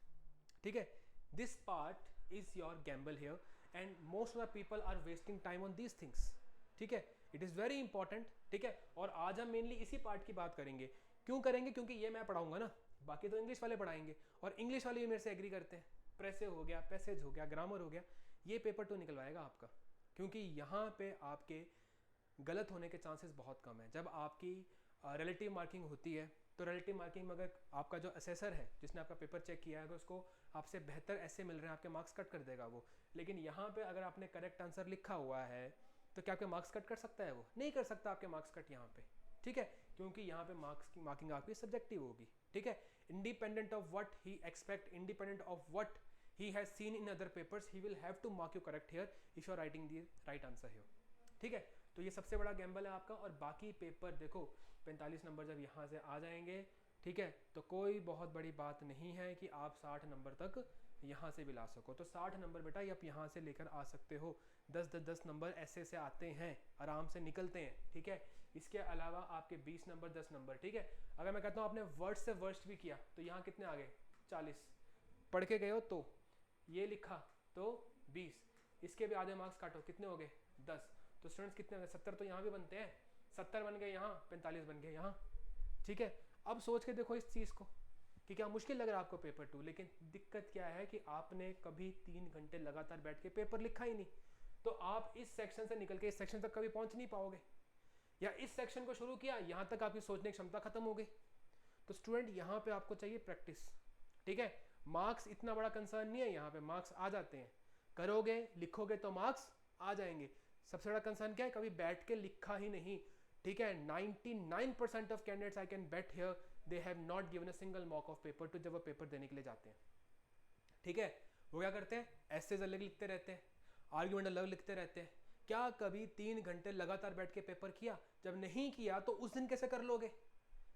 ठीक है। This part is your gamble here and most of the people are wasting time on these things, ठीक है, इट इज़ वेरी इंपॉर्टेंट, ठीक है। और आज हम मेनली इसी पार्ट की बात करेंगे। क्यों करेंगे? क्योंकि ये मैं पढ़ाऊंगा ना, बाकी तो इंग्लिश वाले पढ़ाएंगे, और इंग्लिश वाले भी मेरे से एग्री करते हैं, प्रेसे हो गया, पैसेज हो गया, ग्रामर हो गया, ये पेपर 2 निकलवाएगा आपका, क्योंकि यहाँ पे आपके गलत होने के चांसेस बहुत कम है। जब आपकी रिलेटिव मार्किंग होती है, तो रिलेटिव मार्किंग में अगर आपका जो असेसर है जिसने आपका पेपर चेक किया है, अगर उसको आपसे बेहतर ऐसे मिल रहे हैं, आपके मार्क्स कट कर देगा वो। लेकिन यहाँ पे अगर आपने करेक्ट आंसर लिखा हुआ है, तो क्या आपके मार्क्स कट कर सकता है? वो नहीं कर सकता आपके मार्क्स कट यहाँ पे, ठीक है, क्योंकि यहाँ पे मार्क्स की मार्किंग आपकी सब्जेक्टिव होगी, ठीक है। Independent of what he expect, independent of what he has seen in other papers, he will have to mark you correct here if you are writing the right answer here, ठीक है। तो ये सबसे बड़ा Gamble है आपका। और बाकी पेपर देखो 45 नंबर जब यहाँ से आ जाएंगे, ठीक है, तो कोई बहुत बड़ी बात नहीं है कि आप 60 नंबर तक यहाँ से भी ला सको। तो 60 नंबर बेटा ये आप यहाँ से लेकर आ सकते हो, 10 नंबर ऐसे से आते हैं, आराम से निकलते हैं, ठीक है। इसके अलावा आपके 20 नंबर, 10 नंबर, ठीक है। अगर मैं कहता हूँ आपने वर्स्ट से वर्स्ट भी किया, तो यहाँ कितने आ गए? 40 पढ़ के गए हो, तो ये लिखा तो 20, इसके भी आधे मार्क्स काटो, कितने हो गए? 10। तो स्टूडेंट्स कितने हो गए? 70 तो यहाँ भी बनते हैं, 70 बन गए यहाँ, 45 बन गए यहाँ, ठीक है। अब सोच के देखो इस चीज़ को कि क्या मुश्किल लग रहा है आपको पेपर 2, लेकिन दिक्कत क्या है कि आपने कभी 3 घंटे लगातार बैठ के पेपर लिखा ही नहीं, तो आप इस सेक्शन से निकल के इस सेक्शन तक कभी पहुंच नहीं पाओगे, या इस सेक्शन को शुरू किया यहाँ तक आपकी सोचने की क्षमता खत्म हो गई। तो स्टूडेंट यहाँ पे आपको चाहिए प्रैक्टिस, ठीक है। मार्क्स इतना बड़ा कंसर्न नहीं है, यहाँ पे मार्क्स आ जाते हैं, करोगे लिखोगे तो मार्क्स आ जाएंगे। सबसे बड़ा कंसर्न क्या है? कभी बैठ के लिखा ही नहीं, ठीक है। 99% of candidates I can bet here they have not given a single mock of paper two, जब वो पेपर देने के लिए जाते हैं, ठीक है। वो क्या करते हैं? एसेज अलग लिखते रहते हैं, आर्ग्यूमेंट अलग लिखते रहते हैं। क्या कभी 3 घंटे लगातार बैठ के पेपर किया? जब नहीं किया तो उस दिन कैसे कर लोगे?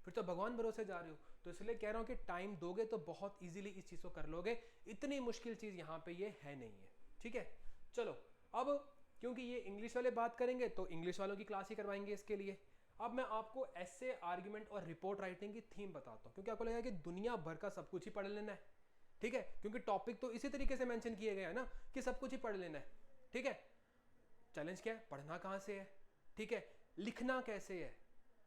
फिर तो भगवान भरोसे जा रहे हो। तो इसलिए कह रहा हूँ कि टाइम दोगे तो बहुत इजीली इस चीज़ को कर लोगे, इतनी मुश्किल चीज़ यहाँ पे ये है नहीं है, ठीक है। चलो अब क्योंकि ये इंग्लिश वाले बात करेंगे तो इंग्लिश वालों की क्लास ही करवाएंगे इसके लिए। अब मैं आपको ऐसे आर्ग्यूमेंट और रिपोर्ट राइटिंग की थीम बताता हूँ, क्योंकि आपको लगेगा कि दुनिया भर का सब कुछ ही पढ़ लेना है, ठीक है, क्योंकि टॉपिक तो इसी तरीके से मेंशन किए गए हैं ना कि सब कुछ ही पढ़ लेना है, ठीक है। चैलेंज क्या है? पढ़ना कहाँ से है, ठीक है, लिखना कैसे है,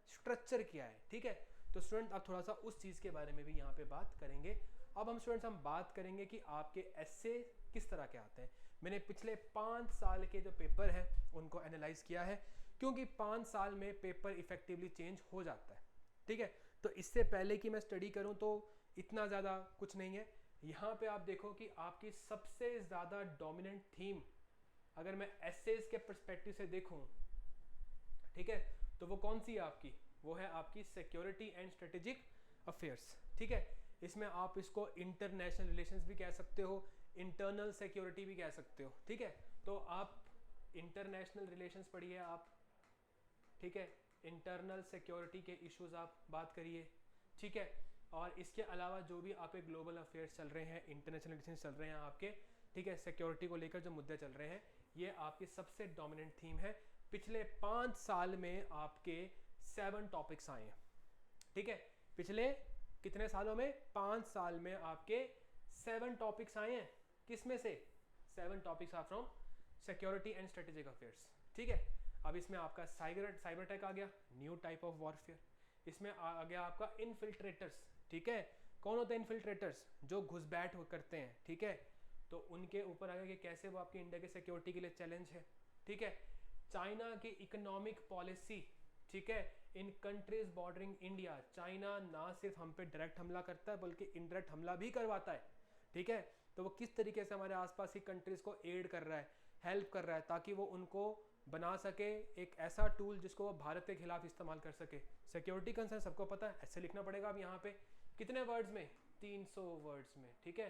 स्ट्रक्चर क्या है, ठीक है। तो स्टूडेंट आप थोड़ा सा उस चीज़ के बारे में भी यहाँ पे बात करेंगे। अब हम स्टूडेंट्स हम बात करेंगे कि आपके ऐसे किस तरह के आते हैं। मैंने पिछले 5 साल के जो पेपर हैं उनको एनालाइज किया है, क्योंकि 5 साल में पेपर इफेक्टिवली चेंज हो जाता है, ठीक है। तो इससे पहले कि मैं स्टडी करूं तो इतना ज़्यादा कुछ नहीं है। यहाँ पे आप देखो कि आपकी सबसे ज़्यादा डोमिनेंट थीम अगर मैं एसेज के पर्सपेक्टिव से देखूं, ठीक है, तो वो कौन सी है आपकी? वो है आपकी सिक्योरिटी एंड स्ट्रेटेजिक अफेयर्स, ठीक है। इसमें आप इसको इंटरनेशनल रिलेशंस भी कह सकते हो, इंटरनल सिक्योरिटी भी कह सकते हो, ठीक है। तो आप इंटरनेशनल रिलेशंस पढ़िए आप, ठीक है, इंटरनल सिक्योरिटी के इश्यूज आप बात करिए, ठीक है। और इसके अलावा जो भी आपके ग्लोबल अफेयर्स चल रहे हैं, इंटरनेशनल रिलेशंस चल रहे हैं आपके, ठीक है, सिक्योरिटी को लेकर जो मुद्दे चल रहे हैं, ये आपकी सबसे डोमिनेंट थीम है। पिछले 5 साल में आपके 7 टॉपिक्स आए हैं, ठीक है। पिछले कितने सालों में? 5 साल में आपके 7 टॉपिक्स आए हैं। किस में से? 7 topics are from security and strategic affairs, ठीक है। अब इसमें आपका साइबर अटैक आ गया, न्यू टाइप ऑफ वॉरफेयर। इसमें आ गया आपका इनफिल्ट्रेटर्स, ठीक है। कौन होते हैं इनफिल्ट्रेटर्स? जो घुसपैठ करते हैं, ठीक है। तो उनके ऊपर आ गया कि कैसे वो आपकी इंडिया की सिक्योरिटी के लिए चैलेंज है, ठीक है। चाइना की इकोनॉमिक पॉलिसी, ठीक है, इन कंट्रीज बॉर्डरिंग इंडिया। चाइना ना सिर्फ हम पे डायरेक्ट हमला करता है बल्कि इनडायरेक्ट हमला भी करवाता है, ठीक है। तो वो किस तरीके से हमारे आसपास की कंट्रीज़ को एड कर रहा है, हेल्प कर रहा है, ताकि वो उनको बना सके एक ऐसा टूल जिसको वो भारत के खिलाफ इस्तेमाल कर सके। सिक्योरिटी कंसर्न सबको पता है, ऐसे लिखना पड़ेगा। अब यहाँ पे कितने वर्ड्स में, 300 वर्ड्स में, ठीक है।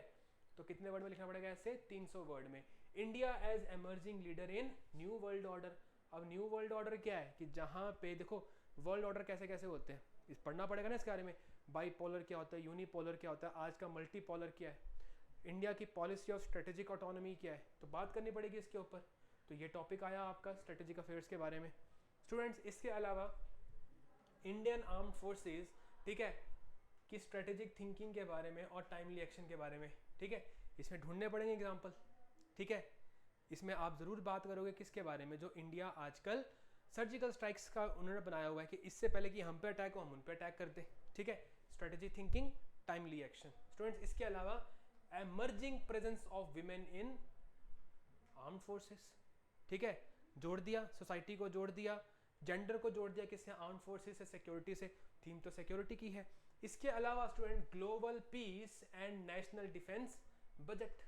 तो कितने वर्ड में लिखना पड़ेगा ऐसे, 300 वर्ड में। India as emerging leader in new world order. अब न्यू वर्ल्ड ऑर्डर क्या है कि जहाँ पे देखो वर्ल्ड ऑर्डर कैसे कैसे होते हैं, इस पढ़ना पड़ेगा ना इसके बारे में। बाईपोलर क्या होता है, यूनिपोलर क्या होता है, आज का मल्टीपोलर क्या है, इंडिया की पॉलिसी ऑफ स्ट्रेटेजिक ऑटोनॉमी क्या है, तो बात करनी पड़ेगी इसके ऊपर। तो ये टॉपिक आया आपका स्ट्रेटेजिक अफेयर्स के बारे में। स्टूडेंट्स इसके अलावा इंडियन आर्म्ड फोर्सेस, ठीक है, कि स्ट्रेटेजिक थिंकिंग के बारे में और टाइमली एक्शन के बारे में, ठीक है, इसमें ढूंढने पड़ेंगे एग्जाम्पल, ठीक है। इसमें आप ज़रूर बात करोगे किसके बारे में, जो इंडिया आजकल सर्जिकल स्ट्राइक्स का उन्होंने बनाया हुआ है कि इससे पहले कि हम पे अटैक हो हम उन पे अटैक करते, ठीक है। Strategic thinking, timely action. Students इसके अलावा emerging presence of women in armed forces, ठीक है, जोड़ दिया, सोसाइटी को जोड़ दिया, जेंडर को जोड़ दिया, किससे, आर्म्ड फोर्सेस से, सिक्योरिटी से, थीम तो सिक्योरिटी की है। इसके अलावा student global peace and national defence budget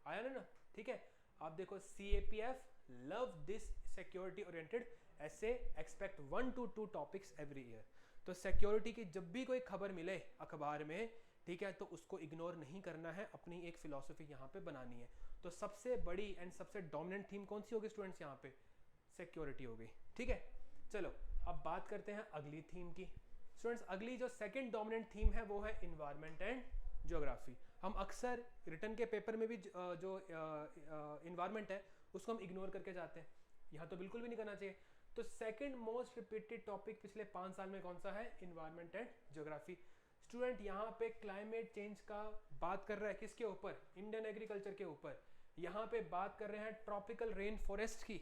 आया ना, ठीक है। आप देखो CAPF love this security oriented ऐसे, expect 1 to 2 topics every year. तो सिक्योरिटी की जब भी कोई खबर मिले अखबार में, ठीक है, तो उसको इग्नोर नहीं करना है, अपनी एक फिलॉसफी यहाँ पे बनानी है। तो सबसे बड़ी एंड सबसे डोमिनेंट थीम कौन सी होगी स्टूडेंट्स, यहाँ पे सिक्योरिटी हो गई, ठीक है। चलो अब बात करते हैं अगली थीम की। स्टूडेंट्स अगली जो सेकंड डोमिनेंट थीम है वो है इन्वायरमेंट एंड ज्योग्राफी। हम अक्सर रिटर्न के पेपर में भी जो इन्वायरमेंट है उसको हम इग्नोर करके जाते हैं, यहाँ तो बिल्कुल भी नहीं करना चाहिए। तो सेकंड मोस्ट रिपीटेड टॉपिक पिछले 5 साल में कौन सा है, इन्वायरमेंट एंड ज्योग्राफी। स्टूडेंट यहाँ पे क्लाइमेट चेंज का बात कर रहा है, किसके ऊपर, इंडियन एग्रीकल्चर के ऊपर। यहाँ पे बात कर रहे हैं ट्रॉपिकल रेन फॉरेस्ट की,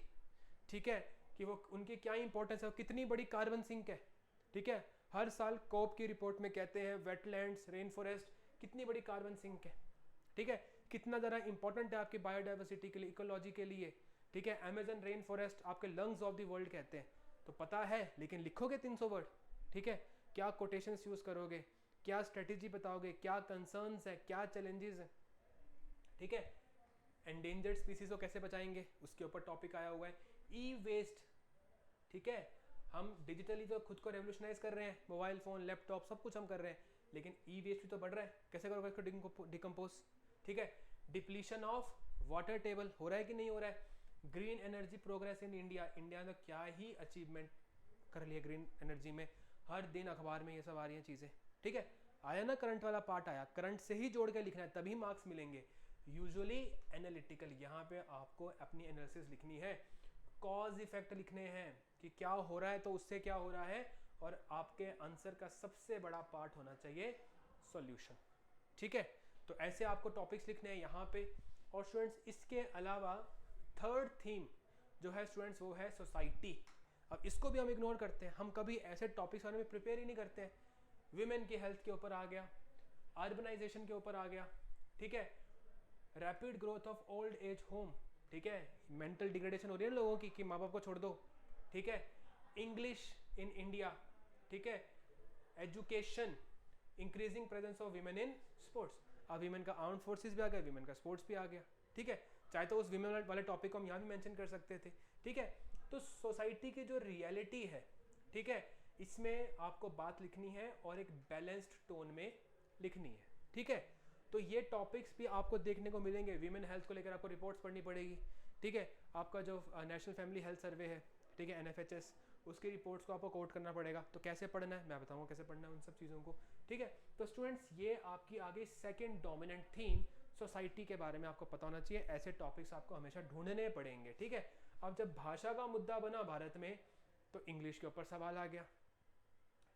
ठीक है, कि वो उनकी क्या इंपॉर्टेंस है, कितनी बड़ी कार्बन सिंक है, ठीक है। हर साल कोप की रिपोर्ट में कहते हैं वेटलैंड्स, रेन फॉरेस्ट कितनी बड़ी कार्बन सिंक है, ठीक है, कितना ज़्यादा इंपॉर्टेंट है आपकी बायोडाइवर्सिटी के लिए, इकोलॉजी के लिए, ठीक है। अमेजन रेन फॉरेस्ट आपके लंग्स ऑफ द वर्ल्ड कहते हैं, तो पता है, लेकिन लिखोगे 300 वर्ड, ठीक है, क्या कोटेशंस यूज़ करोगे, क्या स्ट्रेटेजी बताओगे, क्या कंसर्न्स है, क्या चैलेंजेस है, ठीक है। एंडेंजर्ड स्पीसीज को कैसे बचाएंगे, उसके ऊपर टॉपिक आया हुआ है। ई वेस्ट, ठीक है, हम डिजिटली तो खुद को रेवोल्यूशनाइज कर रहे हैं, मोबाइल फ़ोन, लैपटॉप सब कुछ हम कर रहे हैं, लेकिन ई वेस्ट भी तो बढ़ रहा है, कैसे करोगे इसको डिकम्पोज, ठीक है। डिप्लीशन ऑफ वाटर टेबल हो रहा है कि नहीं हो रहा है। Green energy progress in India, India ने क्या ही अचीवमेंट कर लिया ग्रीन एनर्जी में, हर दिन अखबार में ये सब आ रही हैं चीज़ें, ठीक है। आया ना करंट वाला पार्ट आया, करंट से ही जोड़ के लिखना है तभी मार्क्स मिलेंगे। यूजुअली एनालिटिकल, यहाँ पे आपको अपनी एनालिसिस लिखनी है, कॉज इफेक्ट लिखने हैं कि क्या हो रहा है तो उससे क्या हो रहा है, और आपके आंसर का सबसे बड़ा पार्ट होना चाहिए सॉल्यूशन, ठीक है। तो ऐसे आपको टॉपिक्स लिखने हैं यहाँ पे। और स्टूडेंट्स इसके अलावा थर्ड थीम जो है स्टूडेंट्स वो है सोसाइटी। अब इसको भी हम इग्नोर करते हैं, हम कभी ऐसे टॉपिक्स बारे में प्रिपेयर ही नहीं करते हैं। विमेन की हेल्थ के ऊपर आ गया, अर्बनाइजेशन के ऊपर आ गया, ठीक है, rapid growth of old age home, ठीक है, मेंटल डिग्रेडेशन हो रही है लोगों की कि माँ बाप को छोड़ दो, ठीक है, इंग्लिश इन इंडिया, ठीक है, education, increasing presence of women in sports. अब विमेन का आर्म्ड फोर्सेस भी आ गया, विमेन का स्पोर्ट्स भी आ गया, ठीक है, चाहे तो उस विमेन वाले टॉपिक को हम यहाँ भी मेंशन कर सकते थे, ठीक है। तो सोसाइटी की जो रियलिटी है, ठीक है, इसमें आपको बात लिखनी है और एक बैलेंस्ड टोन में लिखनी है, ठीक है। तो ये टॉपिक्स भी आपको देखने को मिलेंगे। विमेन हेल्थ को लेकर आपको रिपोर्ट्स पढ़नी पड़ेगी, ठीक है। आपका जो नेशनल फैमिली हेल्थ सर्वे है, ठीक है, NFHS, उसकी रिपोर्ट्स को आपको कोट करना पड़ेगा। तो कैसे पढ़ना है मैं बताऊंगा, कैसे पढ़ना है उन सब चीज़ों को, ठीक है। तो स्टूडेंट्स ये आपकी आगे सेकंड डोमिनेंट थीम सोसाइटी के बारे में आपको पता होना चाहिए। ऐसे टॉपिक्स आपको हमेशा ढूंढने पड़ेंगे, ठीक है। अब जब भाषा का मुद्दा बना भारत में तो इंग्लिश के ऊपर सवाल आ गया,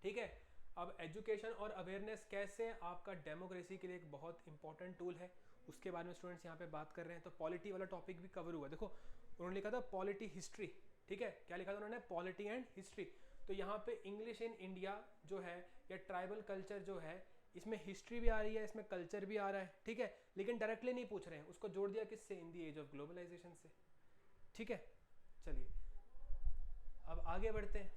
ठीक है। अब एजुकेशन और अवेयरनेस कैसे आपका डेमोक्रेसी के लिए एक बहुत इंपॉर्टेंट टूल है, उसके बारे में स्टूडेंट्स यहाँ पे बात कर रहे हैं। तो पॉलिटी वाला टॉपिक भी कवर हुआ। देखो उन्होंने लिखा था पॉलिटी हिस्ट्री, ठीक है, क्या लिखा था उन्होंने, पॉलिटी एंड हिस्ट्री। तो यहाँ पे इंग्लिश इन इंडिया जो है या ट्राइबल कल्चर जो है, इसमें हिस्ट्री भी आ रही है, इसमें कल्चर भी आ रहा है, ठीक है, लेकिन डायरेक्टली नहीं पूछ रहे हैं, उसको जोड़ दिया किससे, इन दी एज ऑफ ग्लोबलाइजेशन से, ठीक है। चलिए अब आगे बढ़ते हैं।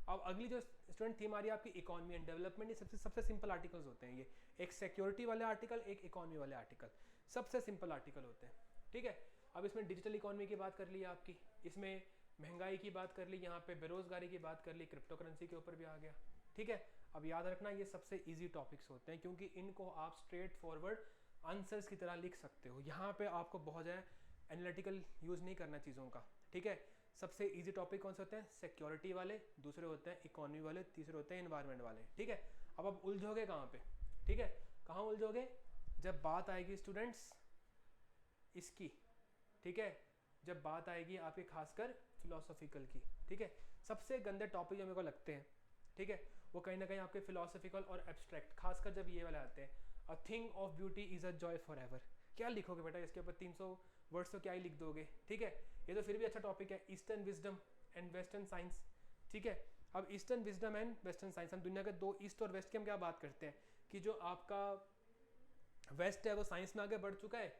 अब अगली जो स्टूडेंट थीम आ रही है आपकी इकोनॉमी एंड डेवलपमेंट। ये सबसे सिंपल आर्टिकल्स होते हैं, ये एक सिक्योरिटी वाले आर्टिकल, एक इकोनॉमी वाले आर्टिकल। सबसे सिंपल आर्टिकल होते हैं, ठीक है। अब इसमें डिजिटल इकोनॉमी की बात कर ली आपकी, इसमें महंगाई की बात कर ली, यहाँ पे बेरोजगारी की बात कर ली, क्रिप्टो करेंसी के ऊपर भी आ गया, ठीक है। अब याद रखना ये सबसे इजी टॉपिक्स होते हैं क्योंकि इनको आप स्ट्रेट फॉरवर्ड आंसर्स की तरह लिख सकते हो। यहाँ पे आपको बहुत ज़्यादा एनालिटिकल यूज़ नहीं करना चीज़ों का, ठीक है। सबसे इजी टॉपिक कौन से होते हैं? सिक्योरिटी वाले, दूसरे होते हैं इकोनॉमी वाले, तीसरे होते हैं एनवायरनमेंट वाले, ठीक है। अब आप उलझोगे कहाँ पे, ठीक है, कहाँ उलझोगे? जब बात आएगी स्टूडेंट्स इसकी, ठीक है, जब बात आएगी आपके खासकर फिलोसॉफिकल की, ठीक है। सबसे गंदे टॉपिक जो मेरे को लगते हैं, ठीक है, वो कहीं ना कहीं आपके फिलोसॉफिकल और एब्स्ट्रैक्ट, खासकर जब ये वाले आते हैं। A thing of beauty is a joy for ever, क्या लिखोगे बेटा इसके ऊपर? 300 वर्ड्स तो क्या ही लिख दोगे, ठीक है। ये तो फिर भी अच्छा टॉपिक है। Eastern wisdom and western science, ठीक है। अब eastern wisdom and western science, हम दुनिया के दो ईस्ट और वेस्ट की हम क्या बात करते हैं कि जो आपका वेस्ट है वो साइंस में आगे बढ़ चुका है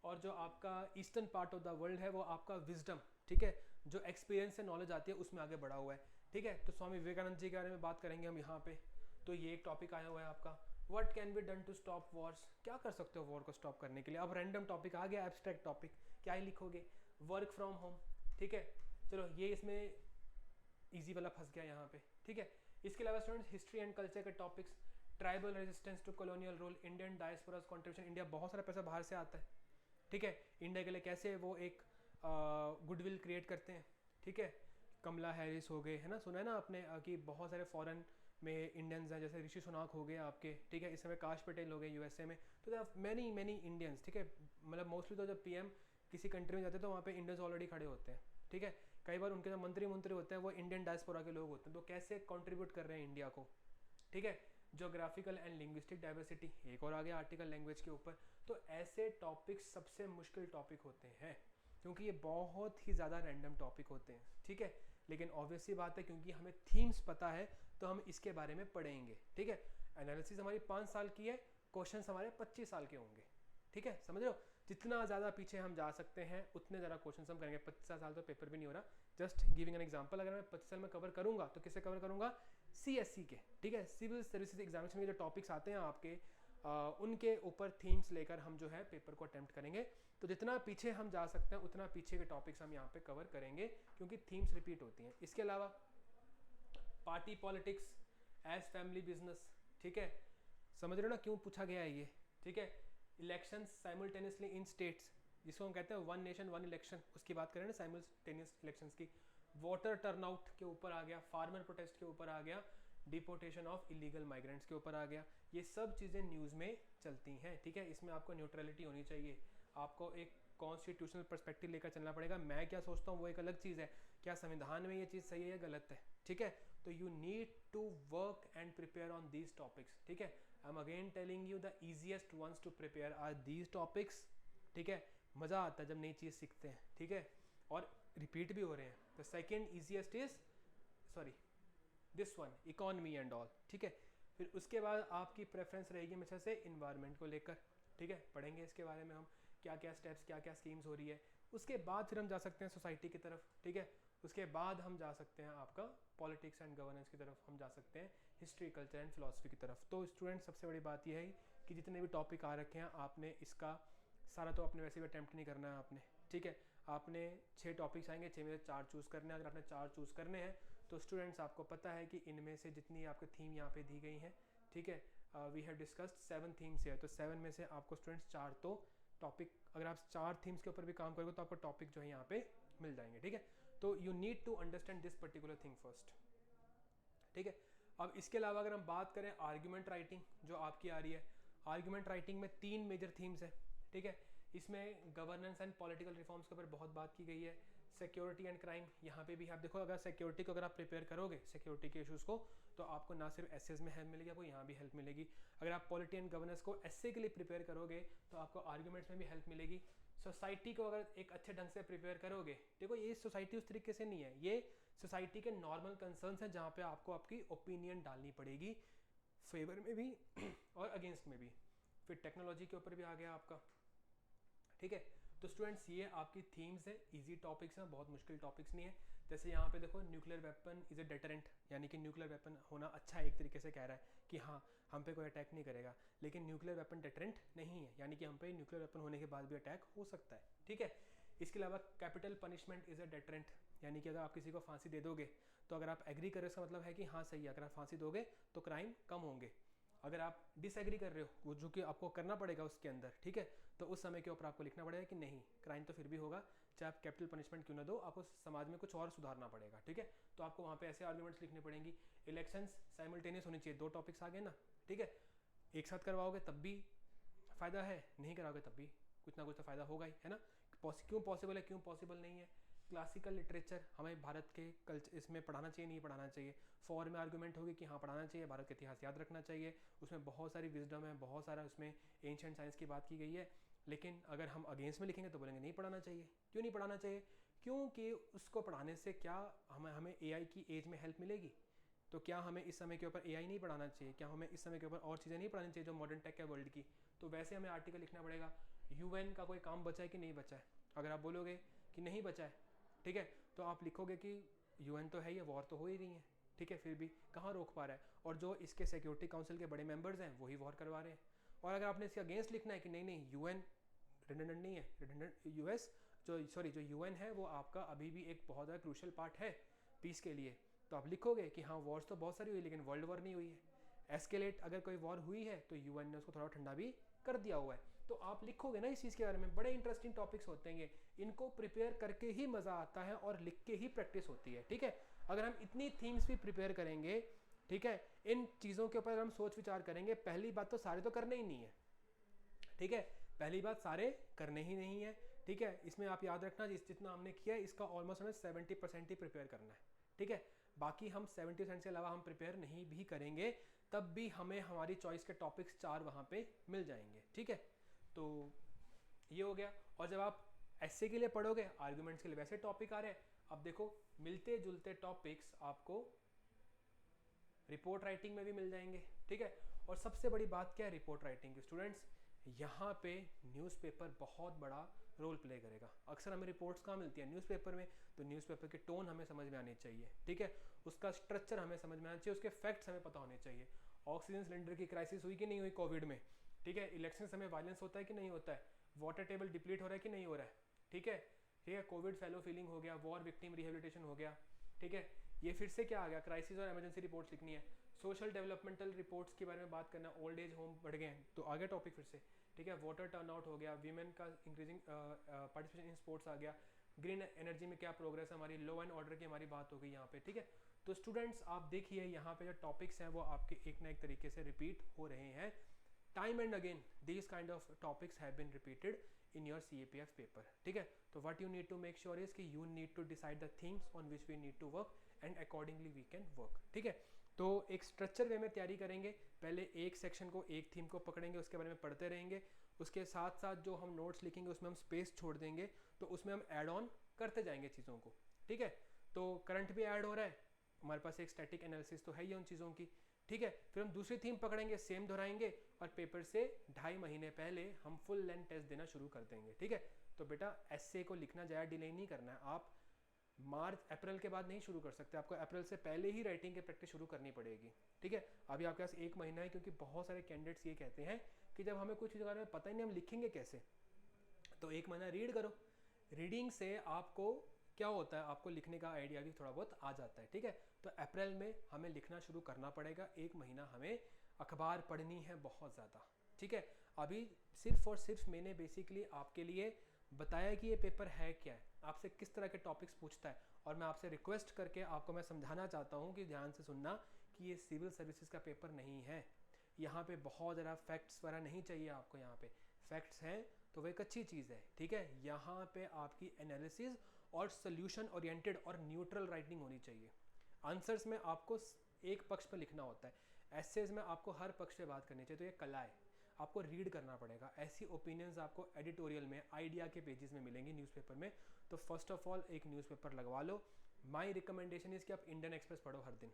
और जो आपका eastern part of the world है वो आपका विजडम, ठीक है, जो एक्सपीरियंस से नॉलेज आती है उसमें आगे बढ़ा हुआ है, ठीक है। तो स्वामी विवेकानंद जी के बारे में बात करेंगे हम यहाँ पे। तो ये एक टॉपिक आया हुआ है आपका, what can be done to stop wars, क्या कर सकते हो वॉर को स्टॉप करने के लिए। अब रैंडम टॉपिक आ गया, एब्स्ट्रैक्ट टॉपिक, क्या ही लिखोगे? वर्क फ्रॉम होम, ठीक है। चलो ये इसमें ईजी वाला फंस गया यहाँ पे, ठीक है। इसके अलावा स्टूडेंट्स हिस्ट्री एंड कल्चर के topics, tribal resistance to colonial rule, Indian diasporas contribution, India बहुत सारा पैसा बाहर से आता है, ठीक है। इंडिया के लिए कैसे वो एक गुडविल क्रिएट करते हैं, ठीक है। कमला हैरिस हो गए, है ना, सुना है ना आपने कि बहुत सारे फॉरेन में इंडियंस हैं, जैसे ऋषि सुनाक हो गए आपके, ठीक है। इस समय काश पटेल हो गए यूएसए में। तो there are many many Indians, ठीक है। मतलब मोस्टली तो जब पीएम किसी कंट्री में जाते हैं तो वहाँ पे इंडियंस ऑलरेडी खड़े होते हैं, ठीक है। कई बार उनके जो मंत्री होते हैं वो इंडियन डायस्पोरा के लोग होते हैं। तो कैसे कंट्रीब्यूट कर रहे हैं इंडिया को, ठीक है। जोग्राफिकल एंड लिंग्विस्टिक डाइवर्सिटी, एक और आ गया आर्टिकल लैंग्वेज के ऊपर। तो ऐसे टॉपिक्स सबसे मुश्किल टॉपिक होते हैं क्योंकि ये बहुत ही ज़्यादा रैंडम टॉपिक होते हैं, ठीक है। लेकिन ऑब्वियसली बात है क्योंकि हमें थीम्स पता है तो हम इसके बारे में पढ़ेंगे, ठीक है। एनालिसिस हमारी 5 साल की है, क्वेश्चन हमारे 25 साल के होंगे, ठीक है, समझ रहे हो। जितना ज़्यादा पीछे हम जा सकते हैं उतने ज़्यादा क्वेश्चन हम करेंगे। 25 साल तो पेपर भी नहीं हो रहा, जस्ट गिविंग एन एग्जांपल। अगर मैं 25 साल में कवर करूंगा तो किसे कवर करूंगा? सीएससी के, ठीक है, सिविल सर्विसेज एग्जामिनेशन के जो टॉपिक्स आते हैं आपके उनके ऊपर थीम्स लेकर हम जो है पेपर को अटेम्प्ट करेंगे। तो जितना पीछे हम जा सकते हैं उतना पीछे के टॉपिक्स हम यहाँ पे कवर करेंगे क्योंकि थीम्स रिपीट होती हैं। इसके अलावा party politics as family business, ठीक है, समझ रहे हो ना क्यों पूछा गया है ये, ठीक है। इलेक्शंस साइमल्टेनियसली इन स्टेट्स, जिसको हम कहते हैं वन नेशन वन इलेक्शन, उसकी बात करें ना, साइमल्टेनियस इलेक्शंस की। वोटर टर्नआउट के ऊपर आ गया, फार्मर प्रोटेस्ट के ऊपर आ गया, डिपोर्टेशन ऑफ इलीगल माइग्रेंट्स के ऊपर आ गया। ये सब चीज़ें न्यूज़ में चलती हैं, ठीक है। इसमें आपको न्यूट्रलिटी होनी चाहिए, आपको एक कॉन्स्टिट्यूशनल पर्सपेक्टिव लेकर चलना पड़ेगा। मैं क्या सोचता हूँ वो एक अलग चीज़ है, क्या संविधान में ये चीज़ सही है या गलत है, ठीक है। तो you need to work and prepare on these topics, ठीक है। I am again telling you the easiest ones to prepare are these topics, ठीक है। मज़ा आता है जब नई चीज़ सीखते हैं, ठीक है, और रिपीट भी हो रहे हैं। The second easiest is this one, economy and all, ठीक है। फिर उसके बाद आपकी प्रेफरेंस रहेगी हमेशा से इन्वायरमेंट को लेकर, ठीक है। पढ़ेंगे इसके बारे में हम, क्या क्या स्टेप्स, क्या क्या स्कीम्स हो रही है। उसके बाद फिर हम जा सकते हैं सोसाइटी की तरफ, ठीक है। उसके बाद हम जा सकते हैं आपका पॉलिटिक्स एंड गवर्नेंस की तरफ, हम जा सकते हैं हिस्ट्री कल्चर एंड फिलोसफी की तरफ। तो स्टूडेंट सबसे बड़ी बात यह है कि जितने भी टॉपिक आ रखे हैं आपने इसका सारा तो अपने वैसे भी अटैम्प्ट नहीं करना है आपने, ठीक है। आपने 6 टॉपिक्स आएंगे, 6 में से 4 चूज़ करने हैं। अगर आपने 4 चूज़ करने हैं तो स्टूडेंट्स आपको पता है कि इनमें से जितनी आपके थीम यहाँ पे दी गई हैं, ठीक है, वी हैव डिस्कस्ड 7 थीम्स है, तो 7 में से आपको स्टूडेंट्स 4 तो टॉपिक, अगर आप 4 थीम्स के ऊपर भी काम करोगे तो आपको टॉपिक जो है यहाँ पे मिल जाएंगे, ठीक है। तो you need to understand this particular thing first, ठीक है। अब इसके अलावा अगर हम बात करें आर्ग्यूमेंट राइटिंग जो आपकी आ रही है, आर्ग्यूमेंट राइटिंग में 3 मेजर थीम्स है, ठीक है। इसमें गवर्नेंस एंड पॉलिटिकल रिफॉर्म्स के ऊपर बहुत बात की गई है। सिक्योरिटी एंड क्राइम, यहाँ पे भी आप देखो, अगर सिक्योरिटी को अगर आप प्रिपेयर करोगे सिक्योरिटी के इशूज़ को, तो आपको ना सिर्फ एसेज में हेल्प मिलेगी, आपको यहाँ भी हेल्प मिलेगी। अगर आप पॉलिटी एंड गवर्नेंस को एसे के लिए प्रिपेयर करोगे तो आपको आर्ग्यूमेंट्स में भी हेल्प मिलेगी। सोसाइटी को अगर एक अच्छे ढंग से प्रिपेयर करोगे, देखो ये सोसाइटी उस तरीके से नहीं है, ये सोसाइटी के नॉर्मल कंसर्न्स हैं जहाँ पे आपको आपकी ओपिनियन डालनी पड़ेगी, फेवर में भी और अगेंस्ट में भी। फिर टेक्नोलॉजी के ऊपर भी आ गया आपका, ठीक है। तो स्टूडेंट्स ये आपकी थीम्स है, इजी टॉपिक्स हैं, बहुत मुश्किल टॉपिक्स नहीं है। जैसे यहाँ पे देखो nuclear weapon is a deterrent, यानी कि न्यूक्लियर वेपन होना अच्छा है, एक तरीके से कह रहा है कि हाँ हम पे कोई अटैक नहीं करेगा, लेकिन न्यूक्लियर वेपन डेटरेंट नहीं है, यानी कि हम पे न्यूक्लियर वेपन होने के बाद भी अटैक हो सकता है, ठीक है। इसके अलावा capital punishment is a deterrent, यानी कि अगर आप किसी को फांसी दे दोगे तो अगर आप एग्री कर रहे हो इसका मतलब है कि हाँ सही है, अगर आप फांसी दोगे तो क्राइम कम होंगे। अगर आप डिसएग्री कर रहे हो, वो जो कि आपको करना पड़ेगा उसके अंदर, ठीक है, तो उस समय के ऊपर आपको लिखना पड़ेगा कि नहीं क्राइम तो फिर भी होगा, चाहे आप कैपिटल पनिशमेंट क्यों ना दो, आपको समाज में कुछ और सुधारना पड़ेगा, ठीक है। तो आपको वहाँ पे ऐसे आर्ग्यूमेंट्स लिखने पड़ेंगी। इलेक्शंस साइमल्टेनियस होनी चाहिए, 2 टॉपिक्स आ गए ना, ठीक है। एक साथ करवाओगे तब भी फ़ायदा है, नहीं कराओगे तब भी कुछ ना कुछ तो फ़ायदा होगा ही, है ना। क्यों पॉसिबल है, क्यों पॉसिबल नहीं है। क्लासिकल लिटरेचर हमें भारत के कल्चर इसमें पढ़ाना चाहिए, नहीं पढ़ाना चाहिए। फॉर में आर्गूमेंट होगी कि हाँ पढ़ाना चाहिए, भारत का इतिहास याद रखना चाहिए, उसमें बहुत सारी विजडम है, बहुत सारा उसमें एंशिएंट साइंस की बात की गई है। लेकिन अगर हम अगेंस्ट में लिखेंगे तो बोलेंगे नहीं पढ़ाना चाहिए। क्यों नहीं पढ़ाना चाहिए? क्योंकि उसको पढ़ाने से क्या हमें एआई की एज में हेल्प मिलेगी? तो क्या हमें इस समय के ऊपर एआई नहीं पढ़ाना चाहिए? क्या हमें इस समय के ऊपर और चीज़ें नहीं पढ़ानी चाहिए जो मॉडर्न टेक है वर्ल्ड की? तो वैसे हमें आर्टिकल लिखना पड़ेगा। यूएन का कोई काम बचा है कि नहीं बचा है? अगर आप बोलोगे कि नहीं बचा है, ठीक है, तो आप लिखोगे कि यूएन तो है, ये वॉर तो हो ही रही है, ठीक है, फिर भी कहाँ रोक पा रहा है, और जो इसके सिक्योरिटी काउंसिल के बड़े मेंबर्स हैं वही वॉर करवा रहे हैं। और अगर आपने इसके अगेंस्ट लिखना है कि नहीं नहीं यूएन रिडंडेंट नहीं है, रिडंडेंट यूएस जो यूएन है वो आपका अभी भी एक बहुत ज़्यादा क्रूशल पार्ट है पीस के लिए, तो आप लिखोगे कि हाँ वॉर्स तो बहुत सारी हुई लेकिन वर्ल्ड वॉर नहीं हुई है। एस्केलेट अगर कोई वॉर हुई है तो यूएन ने उसको थोड़ा ठंडा भी कर दिया हुआ है। तो आप लिखोगे ना इस चीज़ के बारे में, बड़े इंटरेस्टिंग टॉपिक्स होते हैं, इनको प्रिपेयर करके ही मज़ा आता है और लिख के ही प्रैक्टिस होती है, ठीक है। अगर हम इतनी थीम्स भी प्रिपेयर करेंगे, ठीक है, इन चीज़ों के ऊपर हम सोच विचार करेंगे, पहली बात तो सारे तो करने ही नहीं है, ठीक है, पहली बात सारे करने ही नहीं है, ठीक है। इसमें आप याद रखना जितना हमने किया है इसका ऑलमोस्ट हमें 70% ही प्रिपेयर करना है, ठीक है। बाकी हम 70% से अलावा हम प्रिपेयर नहीं भी करेंगे तब भी हमें हमारी चॉइस के टॉपिक्स 4 वहाँ पे मिल जाएंगे, ठीक है। तो ये हो गया। और जब आप एसए के लिए पढ़ोगे, आर्गुमेंट्स के लिए वैसे टॉपिक आ रहे हैं, अब देखो मिलते जुलते टॉपिक्स आपको रिपोर्ट राइटिंग में भी मिल जाएंगे, ठीक है। और सबसे बड़ी बात क्या है रिपोर्ट राइटिंग की स्टूडेंट्स, यहाँ पे न्यूज़पेपर बहुत बड़ा रोल प्ले करेगा। अक्सर हमें रिपोर्ट्स कहाँ मिलती है? न्यूज़पेपर में। तो न्यूज़पेपर की टोन हमें समझ में आनी चाहिए, ठीक है, उसका स्ट्रक्चर हमें समझ में आना चाहिए, उसके फैक्ट्स हमें पता होने चाहिए। ऑक्सीजन सिलेंडर की क्राइसिस हुई कि नहीं हुई कोविड में, ठीक है। इलेक्शन समय वायलेंस होता है कि नहीं होता है, वाटर टेबल डिप्लीट हो रहा है कि नहीं हो रहा है, ठीक है, ठीक है, कोविड फेलो फीलिंग हो गया, वॉर विक्टिम रिहेबिलिटेशन हो गया, ठीक है। ये फिर से क्या आ गया? क्राइसिस और इमरजेंसी रिपोर्ट्स लिखनी है। सोशल डेवलपमेंटल रिपोर्ट्स के बारे में बात करना, ओल्ड एज होम बढ़ गए हैं तो आ गया टॉपिक फिर से, ठीक है। वाटर टर्नआउट हो गया, वीमेन का इंक्रीजिंग पार्टिसिपेशन इन स्पोर्ट्स आ गया, ग्रीन एनर्जी में क्या प्रोग्रेस है हमारी, लॉ एंड ऑर्डर की हमारी बात हो गई यहाँ पे, ठीक है। तो स्टूडेंट्स आप देखिए यहाँ पे जो टॉपिक्स हैं वो आपके एक ना एक तरीके से रिपीट हो रहे हैं। Time and again these kind of topics have been repeated in your CAPF paper, ठीक है। तो what you need to make sure is कि you need to decide the themes on which we need to work and accordingly we can work, ठीक है। तो एक structure वे में तैयारी करेंगे, पहले एक सेक्शन को एक थीम को पकड़ेंगे, उसके बारे में पढ़ते रहेंगे, उसके साथ साथ जो हम नोट्स लिखेंगे उसमें हम स्पेस छोड़ देंगे, तो उसमें हम ऐड ऑन करते जाएंगे चीज़ों को, ठीक है। तो करंट भी ऐड हो रहा है, हमारे पास एक स्टैटिक एनालिसिस तो है ही उन चीज़ों की, ठीक है। फिर हम दूसरी थीम पकड़ेंगे, सेम दोहराएंगे, और पेपर से 2.5 महीने पहले हम फुल लेंथ टेस्ट देना शुरू कर देंगे, ठीक है। तो बेटा एसए को लिखना ज़्यादा डिले नहीं करना है, आप मार्च अप्रैल के बाद नहीं शुरू कर सकते, आपको अप्रैल से पहले ही राइटिंग की प्रैक्टिस शुरू करनी पड़ेगी, ठीक है। अभी आपके पास 1 महीना है, क्योंकि बहुत सारे कैंडिडेट्स ये कहते हैं कि जब हमें कुछ चीज़ के बारे में पता ही नहीं हम लिखेंगे कैसे, तो 1 महीना रीड करो। रीडिंग से आपको क्या होता है, आपको लिखने का आइडिया भी थोड़ा बहुत आ जाता है, ठीक है। तो अप्रैल में हमें लिखना शुरू करना पड़ेगा, 1 महीना हमें अखबार पढ़नी है बहुत ज़्यादा, ठीक है। अभी सिर्फ और सिर्फ मैंने बेसिकली आपके लिए बताया कि ये पेपर है क्या है, आपसे किस तरह के टॉपिक्स पूछता है, और मैं आपसे रिक्वेस्ट करके आपको मैं समझाना चाहता हूँ कि ध्यान से सुनना कि ये सिविल सर्विसेज का पेपर नहीं है। यहाँ पे बहुत ज़्यादा फैक्ट्स वगैरह नहीं चाहिए आपको, यहाँ पे फैक्ट्स हैं तो वो एक अच्छी चीज़ है, ठीक है। यहाँ पे आपकी एनालिसिस और सोल्यूशन ओरिएंटेड और न्यूट्रल राइटिंग होनी चाहिए। आंसर्स में आपको एक पक्ष पर लिखना होता है, एसेज में आपको हर पक्ष पे बात करनी चाहिए, तो ये कला है, आपको रीड करना पड़ेगा। ऐसी ओपिनियंस आपको एडिटोरियल में, आइडिया के पेजेस में मिलेंगी न्यूज़पेपर में। तो फर्स्ट ऑफ ऑल एक न्यूज़पेपर लगवा लो। माई रिकमेंडेशन इज़ कि आप इंडियन एक्सप्रेस पढ़ो हर दिन,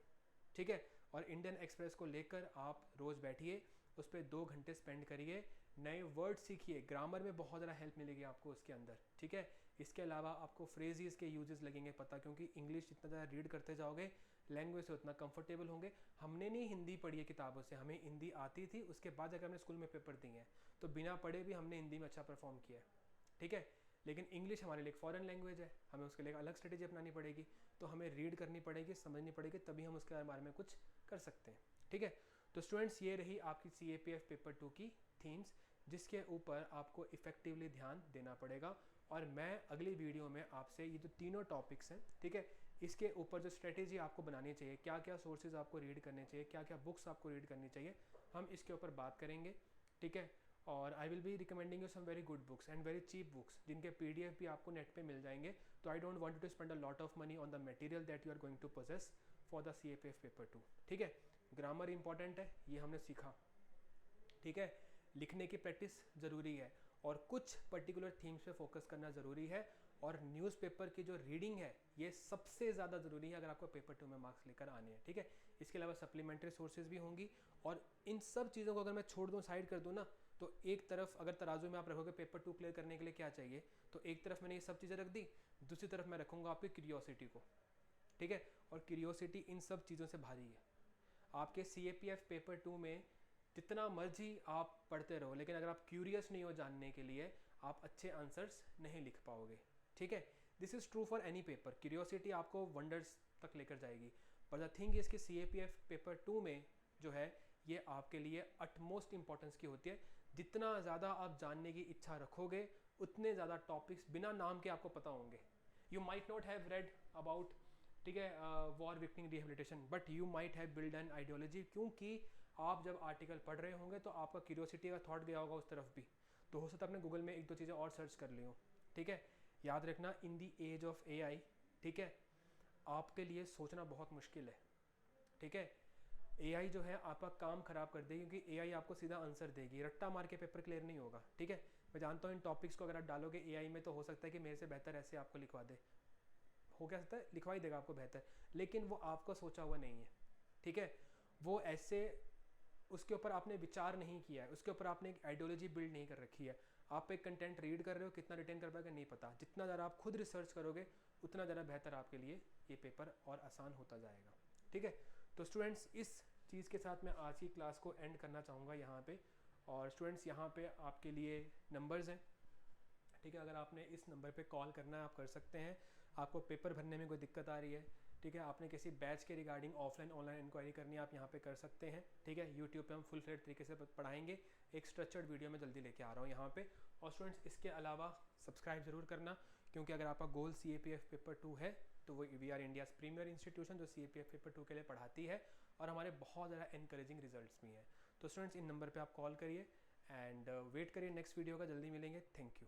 ठीक है। और इंडियन एक्सप्रेस को लेकर आप रोज़ बैठिए, उस पर 2 घंटे स्पेंड करिए, नए वर्ड सीखिए, ग्रामर में बहुत ज़्यादा हेल्प मिलेगी आपको उसके अंदर, ठीक है। इसके अलावा आपको फ्रेजेस के यूजेस लगेंगे पता, क्योंकि इंग्लिश जितना ज़्यादा रीड करते जाओगे लैंग्वेज से उतना कंफर्टेबल होंगे। हमने नहीं हिंदी पढ़ी है किताबों से, हमें हिंदी आती थी, उसके बाद जाकर हमने स्कूल में पेपर दिए हैं, तो बिना पढ़े भी हमने हिंदी में अच्छा परफॉर्म किया है, ठीक है। लेकिन इंग्लिश हमारे लिए एक फॉरेन लैंग्वेज है, हमें उसके लिए अलग स्ट्रेटेजी अपनानी पड़ेगी, तो हमें रीड करनी पड़ेगी, समझनी पड़ेगी, तभी हम उसके बारे में कुछ कर सकते हैं, ठीक है। तो स्टूडेंट्स ये रही आपकी CAPF पेपर 2 की थीम्स, जिसके ऊपर आपको इफेक्टिवली ध्यान देना पड़ेगा। और मैं अगली वीडियो में आपसे ये जो तीनों टॉपिक्स हैं, ठीक है, इसके ऊपर जो स्ट्रेटेजी आपको बनानी चाहिए, क्या क्या सोर्सेज आपको रीड करने चाहिए, क्या क्या बुक्स आपको रीड करनी चाहिए, हम इसके ऊपर बात करेंगे, ठीक है। और I will be recommending you some very good books and very cheap books, जिनके PDF भी आपको नेट पे मिल जाएंगे। तो I don't want to spend a lot of money on the material that you are going to possess for the CAPF paper 2, ठीक है। Grammar important है, ये हमने सीखा, ठीक है। लिखने की प्रैक्टिस ज़रूरी है, और कुछ पर्टिकुलर थीम्स पे फोकस करना ज़रूरी है, और न्यूज़पेपर की जो रीडिंग है ये सबसे ज़्यादा ज़रूरी है अगर आपको पेपर 2 में मार्क्स लेकर आने हैं, ठीक है। इसके अलावा सप्लीमेंट्री सोर्सेज भी होंगी, और इन सब चीज़ों को अगर मैं छोड़ दूँ, साइड कर दूँ ना, तो एक तरफ अगर तराजू में आप रखोगे पेपर 2 क्लियर करने के लिए क्या चाहिए, तो एक तरफ मैंने ये सब चीज़ें रख दी, दूसरी तरफ मैं रखूँगा आपकी क्यूरियोसिटी को, ठीक है। और क्यूरियोसिटी इन सब चीज़ों से भारी है। आपके CAPF पेपर 2 में जितना मर्जी आप पढ़ते रहो, लेकिन अगर आप क्यूरियस नहीं हो जानने के लिए, आप अच्छे आंसर्स नहीं लिख पाओगे, ठीक है। This is true for any paper, curiosity आपको वंडर्स तक लेकर जाएगी। पर द थिंग इज़ कि CAPF पेपर 2 में जो है ये आपके लिए अटमोस्ट इंपॉर्टेंस की होती है। जितना ज़्यादा आप जानने की इच्छा रखोगे, उतने ज़्यादा टॉपिक्स बिना नाम के आपको पता होंगे। You might not have read about, ठीक है, war victim rehabilitation, but you might have build an ideology, क्योंकि आप जब आर्टिकल पढ़ रहे होंगे तो आपका क्यूरियोसिटी का थॉट गया होगा उस तरफ भी, तो हो सकता है आपने गूगल में एक दो चीज़ें और सर्च कर ली हो, ठीक है। याद रखना, इन दी एज ऑफ AI, ठीक है, आपके लिए सोचना बहुत मुश्किल है, ठीक है। AI जो है आपका काम खराब कर देगी, क्योंकि AI आपको सीधा आंसर देगी, रट्टा मार के पेपर क्लियर नहीं होगा, ठीक है। मैं जानता हूँ इन टॉपिक्स को अगर आप डालोगे AI में तो हो सकता है कि मेरे से बेहतर ऐसे आपको लिखवा दे, हो क्या सकता है, लिखवा ही देगा आपको बेहतर, लेकिन वो आपका सोचा हुआ नहीं है, ठीक है। वो ऐसे उसके ऊपर आपने विचार नहीं किया है, उसके ऊपर आपने एक आइडियोलॉजी बिल्ड नहीं कर रखी है। आप एक कंटेंट रीड कर रहे हो, कितना रिटेन कर पाएगा नहीं पता। जितना ज़्यादा आप खुद रिसर्च करोगे, उतना ज़्यादा बेहतर आपके लिए ये पेपर और आसान होता जाएगा, ठीक है। तो स्टूडेंट्स, इस चीज़ के साथ मैं आज की क्लास को एंड करना चाहूँगा यहाँ पे। और स्टूडेंट्स, यहाँ पे आपके लिए नंबर्स हैं, ठीक है। अगर आपने इस नंबर पे कॉल करना है आप कर सकते हैं। आपको पेपर भरने में कोई दिक्कत आ रही है, ठीक है, आपने किसी बैच के रिगार्डिंग ऑफलाइन ऑनलाइन इंक्वायरी करनी है, आप यहाँ पे कर सकते हैं, ठीक है। यूट्यूब पे हम फुल फ्लेड तरीके से पढ़ाएंगे, एक स्ट्रक्चर्ड वीडियो में जल्दी लेके आ रहा हूँ यहाँ पे। और स्टूडेंट्स, इसके अलावा सब्सक्राइब ज़रूर करना, क्योंकि अगर आपका गोल CAPF पेपर 2 है तो वो we are India's premier institution जो CAPF पेपर 2 के लिए पढ़ाती है, और हमारे बहुत ज़्यादा इनकरेजिंग रिजल्ट्स भी हैं। तो स्टूडेंट्स, इन नंबर पर आप कॉल करिए एंड वेट करिए नेक्स्ट वीडियो का, जल्दी मिलेंगे। Thank you.